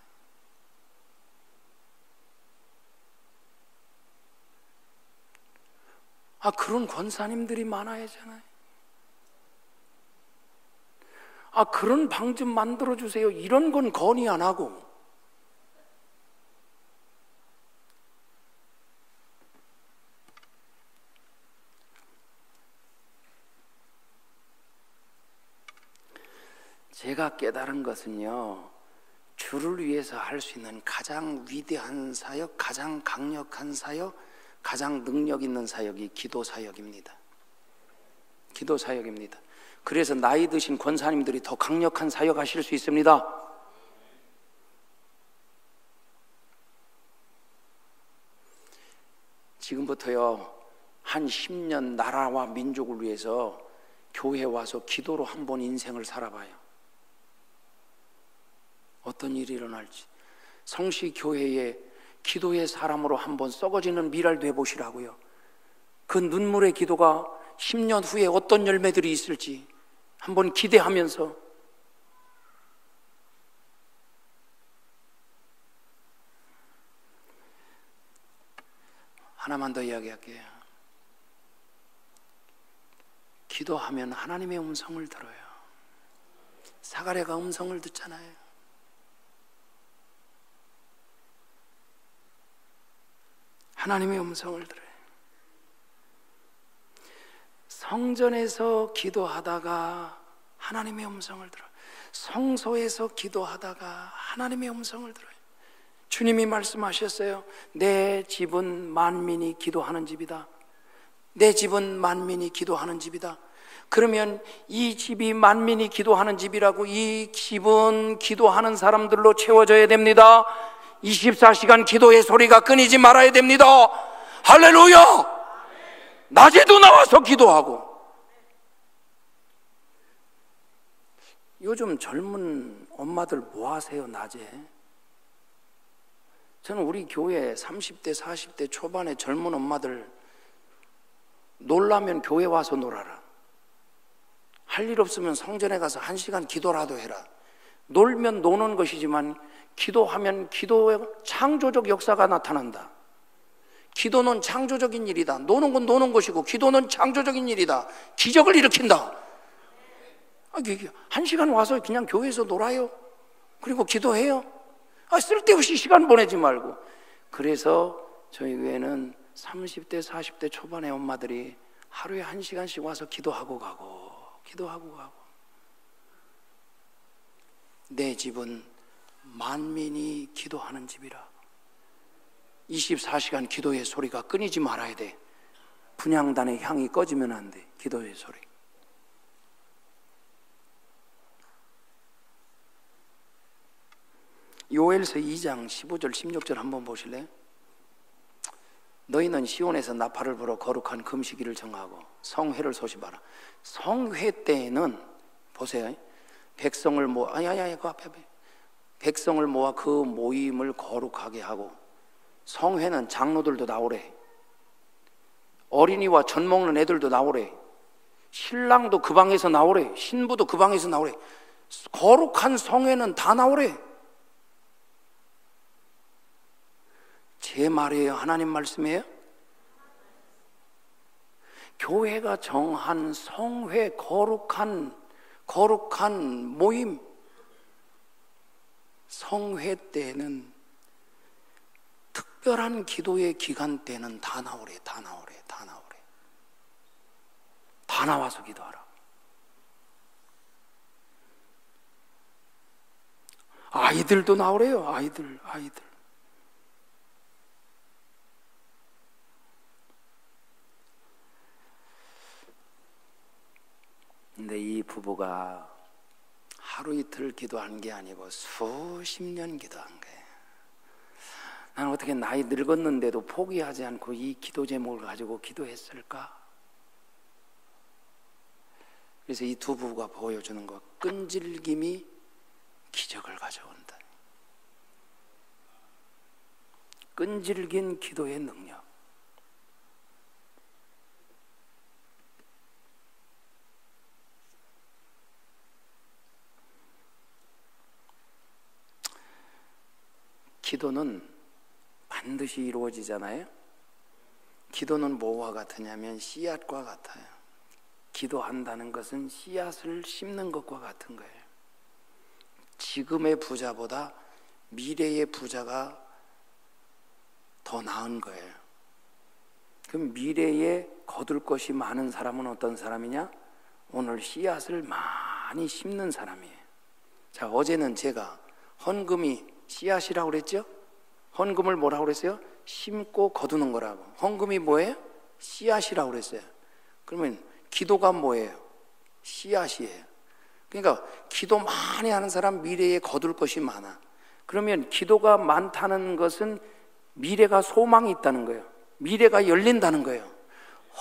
Speaker 1: 그런 권사님들이 많아야잖아요. 그런 방 좀 만들어주세요. 이런 건 건의 안 하고. 제가 깨달은 것은요, 주를 위해서 할 수 있는 가장 위대한 사역, 가장 강력한 사역, 가장 능력 있는 사역이 기도 사역입니다. 기도 사역입니다. 그래서 나이 드신 권사님들이 더 강력한 사역 하실 수 있습니다. 지금부터요, 한 10년 나라와 민족을 위해서 교회 와서 기도로 한번 인생을 살아봐요. 어떤 일이 일어날지. 성시교회에 기도의 사람으로 한번 썩어지는 미랄 돼보시라고요. 그 눈물의 기도가 10년 후에 어떤 열매들이 있을지 한번 기대하면서. 하나만 더 이야기할게요. 기도하면 하나님의 음성을 들어요. 사가랴가 음성을 듣잖아요. 하나님의 음성을 들어요. 성전에서 기도하다가 하나님의 음성을 들어요. 성소에서 기도하다가 하나님의 음성을 들어요. 주님이 말씀하셨어요. 내 집은 만민이 기도하는 집이다. 내 집은 만민이 기도하는 집이다. 그러면 이 집이 만민이 기도하는 집이라고, 이 집은 기도하는 사람들로 채워져야 됩니다. 24시간 기도의 소리가 끊이지 말아야 됩니다. 할렐루야! 낮에도 나와서 기도하고. 요즘 젊은 엄마들 뭐 하세요, 낮에? 저는 우리 교회 30대, 40대 초반의 젊은 엄마들 놀라면 교회 와서 놀아라. 할 일 없으면 성전에 가서 1시간 기도라도 해라. 놀면 노는 것이지만 기도하면 기도의 창조적 역사가 나타난다. 기도는 창조적인 일이다. 노는 건 노는 것이고 기도는 창조적인 일이다. 기적을 일으킨다. 1시간 와서 그냥 교회에서 놀아요. 그리고 기도해요. 쓸데없이 시간 보내지 말고. 그래서 저희 교회는 30대, 40대 초반의 엄마들이 하루에 1시간씩 와서 기도하고 가고. 내 집은 만민이 기도하는 집이라. 24시간 기도의 소리가 끊이지 말아야 돼. 분향단의 향이 꺼지면 안 돼. 기도의 소리. 요엘서 2장 15절 16절 한번 보실래요? 너희는 시온에서 나팔을 불어 거룩한 금식일을 정하고 성회를 소집하라. 성회 때에는 보세요. 백성을 모아 백성을 모아 그 모임을 거룩하게 하고, 성회는 장로들도 나오래. 어린이와 젖 먹는 애들도 나오래. 신랑도 그 방에서 나오래. 신부도 그 방에서 나오래. 거룩한 성회는 다 나오래. 제 말이에요? 하나님 말씀이에요? 교회가 정한 성회, 거룩한 모임, 성회 때는, 특별한 기도의 기간 때는 다 나오래. 다 나와서 기도하라. 아이들도 나오래요. 아이들. 근데 이 부부가 하루 이틀 기도한 게 아니고 수십 년 기도한 거예요. 나는 어떻게 나이 늙었는데도 포기하지 않고 이 기도 제목을 가지고 기도했을까? 그래서 이 두 부부가 보여주는 것, 끈질김이 기적을 가져온다. 끈질긴 기도의 능력. 기도는 반드시 이루어지잖아요. 기도는 뭐와 같으냐면 씨앗과 같아요. 기도한다는 것은 씨앗을 심는 것과 같은 거예요. 지금의 부자보다 미래의 부자가 더 나은 거예요. 그럼 미래에 거둘 것이 많은 사람은 어떤 사람이냐? 오늘 씨앗을 많이 심는 사람이에요. 자, 어제는 제가 헌금이 씨앗이라고 그랬죠? 헌금을 뭐라고 그랬어요? 심고 거두는 거라고. 헌금이 뭐예요? 씨앗이라고 그랬어요. 그러면 기도가 뭐예요? 씨앗이에요. 그러니까 기도 많이 하는 사람 미래에 거둘 것이 많아. 그러면 기도가 많다는 것은 미래가 소망이 있다는 거예요. 미래가 열린다는 거예요.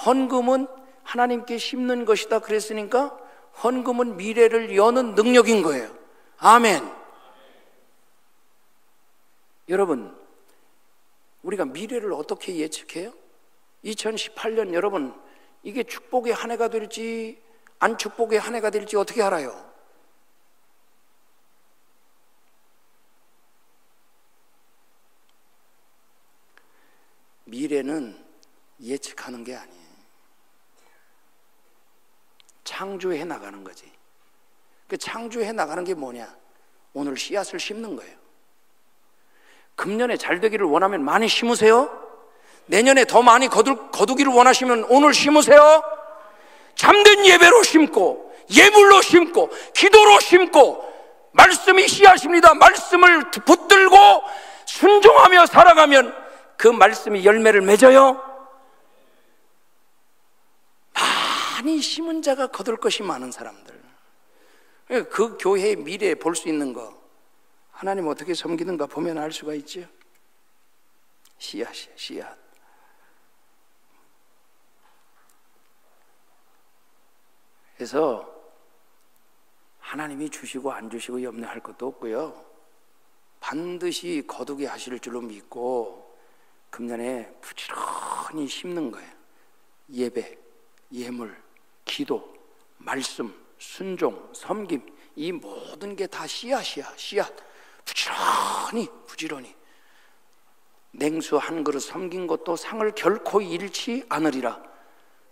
Speaker 1: 헌금은 하나님께 심는 것이다 그랬으니까 헌금은 미래를 여는 능력인 거예요. 아멘. 여러분, 우리가 미래를 어떻게 예측해요? 2018년 여러분, 이게 축복의 한 해가 될지 안 축복의 한 해가 될지 어떻게 알아요? 미래는 예측하는 게 아니에요. 창조해 나가는 거지. 그 창조해 나가는 게 뭐냐? 오늘 씨앗을 심는 거예요. 금년에 잘 되기를 원하면 많이 심으세요. 내년에 더 많이 거두기를 원하시면 오늘 심으세요.
Speaker 2: 참된 예배로 심고, 예물로 심고, 기도로 심고, 말씀이 씨앗입니다. 말씀을 붙들고 순종하며 살아가면 그 말씀이 열매를 맺어요. 많이 심은 자가 거둘 것이 많은 사람들. 그 교회의 미래에 볼 수 있는 거, 하나님 어떻게 섬기는가 보면 알 수가 있죠. 씨앗이에요, 씨앗. 그래서 하나님이 주시고 안 주시고 염려할 것도 없고요, 반드시 거두게 하실 줄로 믿고 금년에 부지런히 심는 거예요. 예배, 예물, 기도, 말씀, 순종, 섬김, 이 모든 게 다 씨앗이야. 씨앗. 부지런히 냉수 한 그릇 섬긴 것도 상을 결코 잃지 않으리라.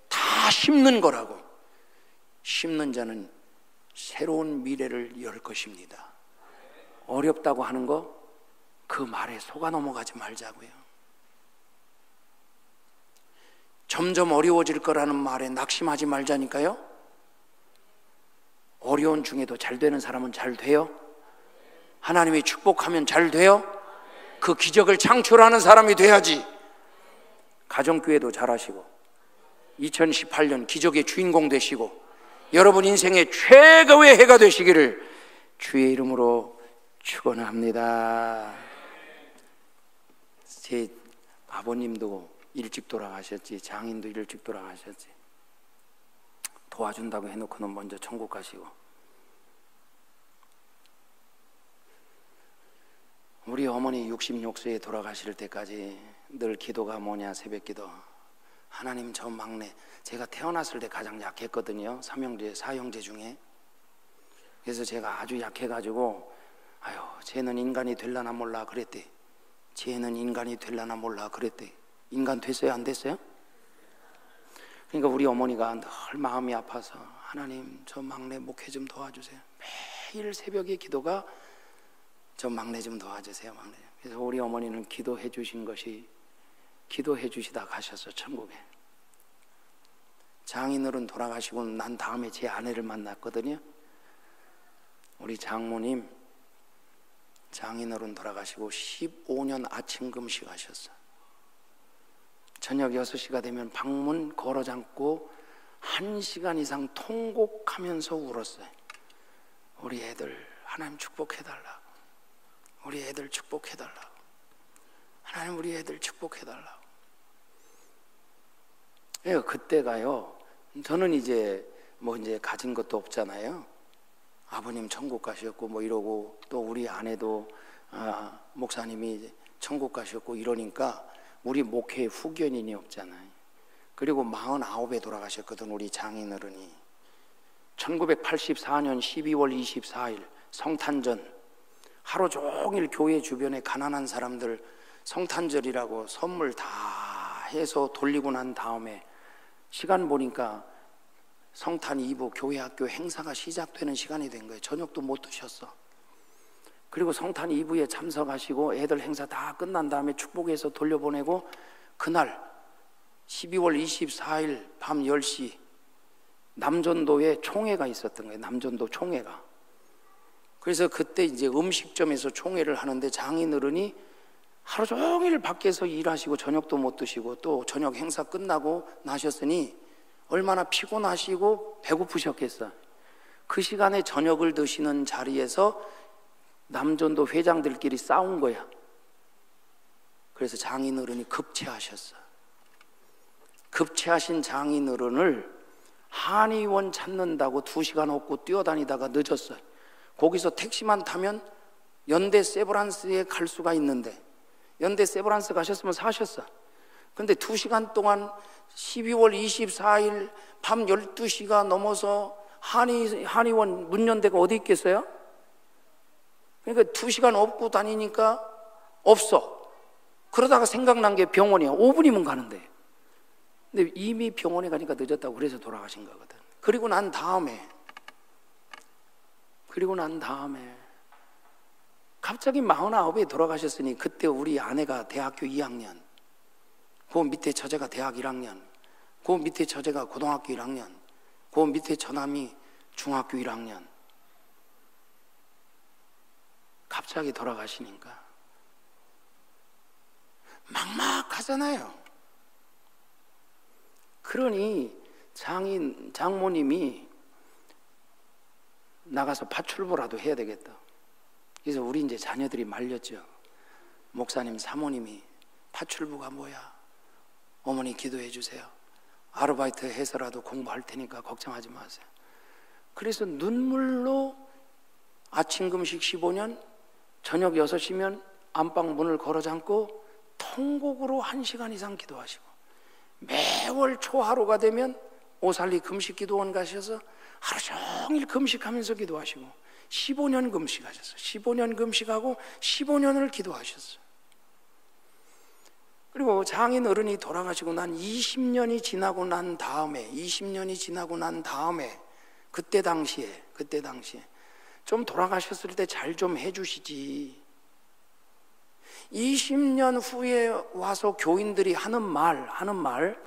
Speaker 2: 다 심는 거라고. 심는 자는 새로운 미래를 열 것입니다. 어렵다고 하는 거, 그 말에 속아 넘어가지 말자고요. 점점 어려워질 거라는 말에 낙심하지 말자니까요. 어려운 중에도 잘 되는 사람은 잘 돼요. 하나님이 축복하면 잘 돼요. 그 기적을 창출하는 사람이 돼야지. 가정교회도 잘하시고 2018년 기적의 주인공 되시고 여러분 인생의 최고의 해가 되시기를 주의 이름으로 축원합니다. 제 아버님도 일찍 돌아가셨지, 장인도 일찍 돌아가셨지. 도와준다고 해놓고는 먼저 천국 가시고. 우리 어머니 66세에 돌아가실 때까지 늘 기도가 뭐냐, 새벽기도. 하나님, 저 막내, 제가 태어났을 때 가장 약했거든요. 사형제 중에. 그래서 제가 아주 약해가지고 아유, 쟤는 인간이 될라나 몰라 그랬대. 쟤는 인간이 될라나 몰라 그랬대. 인간 됐어요, 안 됐어요? 그러니까 우리 어머니가 늘 마음이 아파서 하나님, 저 막내 목회 좀 도와주세요. 매일 새벽에 기도가 저 막내 좀 도와주세요, 막내. 그래서 우리 어머니는 기도해 주신 것이, 기도해 주시다 가셨어, 천국에. 장인어른 돌아가시고 난 다음에 제 아내를 만났거든요. 우리 장모님 장인어른 돌아가시고 15년 아침 금식 하셨어. 저녁 6시가 되면 방문 걸어 잠고 1시간 이상 통곡하면서 울었어요. 우리 애들 하나님 축복해달라고. 우리 애들 축복해달라고. 하나님, 우리 애들 축복해달라고. 그때가요, 저는 이제 가진 것도 없잖아요. 아버님 천국 가셨고 뭐 이러고, 또 우리 아내도 목사님이 천국 가셨고 이러니까 우리 목회에 후견인이 없잖아요. 그리고 49에 돌아가셨거든, 우리 장인어른이. 1984년 12월 24일 성탄절, 하루 종일 교회 주변에 가난한 사람들 성탄절이라고 선물 다 해서 돌리고 난 다음에 시간 보니까 성탄 2부 교회 학교 행사가 시작되는 시간이 된 거예요. 저녁도 못 드셨어. 그리고 성탄 2부에 참석하시고 애들 행사 다 끝난 다음에 축복해서 돌려보내고, 그날 12월 24일 밤 10시 남전도에 총회가 있었던 거예요. 남전도 총회가. 그래서 그때 이제 음식점에서 총회를 하는데 장인어른이 하루 종일 밖에서 일하시고 저녁도 못 드시고 또 저녁 행사 끝나고 나셨으니 얼마나 피곤하시고 배고프셨겠어. 그 시간에 저녁을 드시는 자리에서 남전도 회장들끼리 싸운 거야. 그래서 장인어른이 급체하셨어. 급체하신 장인어른을 한의원 찾는다고 2시간 없고 뛰어다니다가 늦었어요. 거기서 택시만 타면 연대 세브란스에 갈 수가 있는데, 연대 세브란스 가셨으면 사셨어. 근데 2시간 동안 12월 24일 밤 12시가 넘어서 한의원 문 연 데가 어디 있겠어요? 그러니까 2시간 없고 다니니까 없어. 그러다가 생각난 게 병원이야. 5분이면 가는데. 근데 이미 병원에 가니까 늦었다고 그래서 돌아가신 거거든. 그리고 난 다음에 갑자기 49에 돌아가셨으니 그때 우리 아내가 대학교 2학년, 그 밑에 처제가 대학 1학년, 그 밑에 처제가 고등학교 1학년, 그 밑에 처남이 중학교 1학년. 갑자기 돌아가시니까 막막하잖아요. 그러니 장모님이 나가서 파출부라도 해야 되겠다. 그래서 우리 이제 자녀들이 말렸죠. 목사님, 사모님이 파출부가 뭐야? 어머니 기도해 주세요. 아르바이트 해서라도 공부할 테니까 걱정하지 마세요. 그래서 눈물로 아침 금식 15년, 저녁 6시면 안방 문을 걸어 잠고 통곡으로 1시간 이상 기도하시고, 매월 초하루가 되면 오살리 금식 기도원 가셔서 하루 종일 금식하면서 기도하시고, 15년 금식하셨어요. 15년 금식하고 15년을 기도하셨어요. 그리고 장인 어른이 돌아가시고 난 20년이 지나고 난 다음에 그때 당시에 좀 돌아가셨을 때 잘 좀 해주시지. 20년 후에 와서 교인들이 하는 말,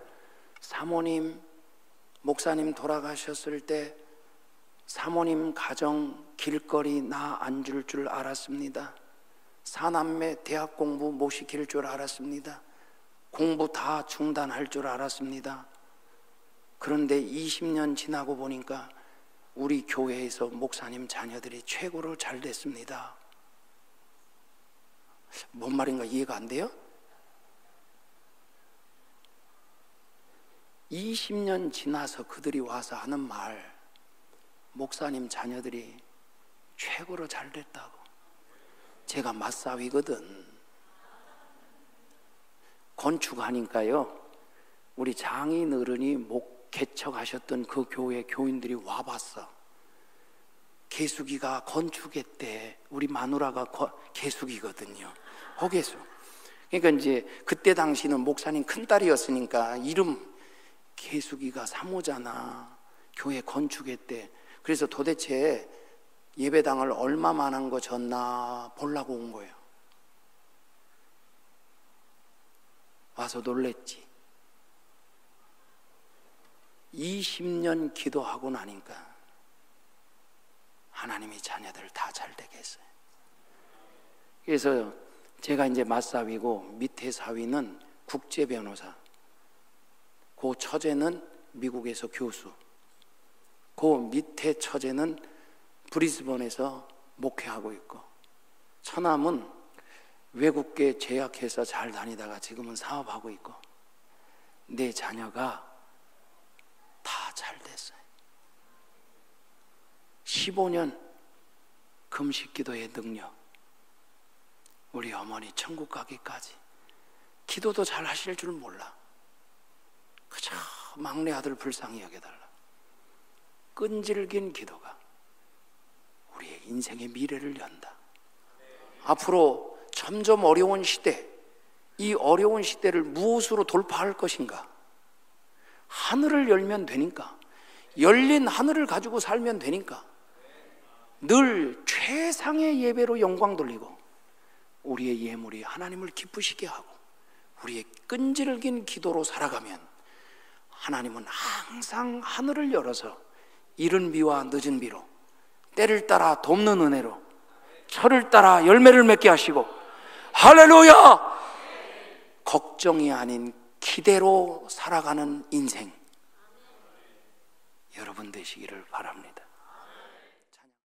Speaker 2: 사모님, 목사님 돌아가셨을 때 사모님 가정 길거리 나 앉을 줄 알았습니다. 사남매 대학 공부 못 시킬 줄 알았습니다. 공부 다 중단할 줄 알았습니다. 그런데 20년 지나고 보니까 우리 교회에서 목사님 자녀들이 최고로 잘 됐습니다. 뭔 말인가 이해가 안 돼요? 20년 지나서 그들이 와서 하는 말, 목사님 자녀들이 최고로 잘 됐다고. 제가 맞사위거든. 건축하니까요, 우리 장인 어른이 개척하셨던 그 교회 교인들이 와봤어. 개숙이가 건축했대. 우리 마누라가 개숙이거든요. 허개숙. 그러니까 이제 그때 당시는 목사님 큰딸이었으니까 이름 개숙이가 사모잖아. 교회 건축했대. 그래서 도대체 예배당을 얼마만한 거 졌나 보려고 온 거예요. 와서 놀랬지. 20년 기도하고 나니까 하나님이 자녀들 다 잘 되게 했어요. 그래서 제가 이제 맞사위고 밑에 사위는 국제 변호사, 그 처제는 미국에서 교수, 그 밑에 처제는 브리스번에서 목회하고 있고, 처남은 외국계 제약회사 잘 다니다가 지금은 사업하고 있고, 내 자녀가 다 잘 됐어요. 15년 금식기도의 능력, 우리 어머니 천국 가기까지 기도도 잘 하실 줄 몰라. 그저 막내 아들 불쌍히 여겨달라. 끈질긴 기도가 우리의 인생의 미래를 연다. 앞으로 점점 어려운 시대, 이 어려운 시대를 무엇으로 돌파할 것인가? 하늘을 열면 되니까, 열린 하늘을 가지고 살면 되니까 늘 최상의 예배로 영광 돌리고, 우리의 예물이 하나님을 기쁘시게 하고 우리의 끈질긴 기도로 살아가면 하나님은 항상 하늘을 열어서 이른 비와 늦은 비로, 때를 따라 돕는 은혜로, 철을 따라 열매를 맺게 하시고, 할렐루야! 걱정이 아닌 기대로 살아가는 인생 여러분 되시기를 바랍니다.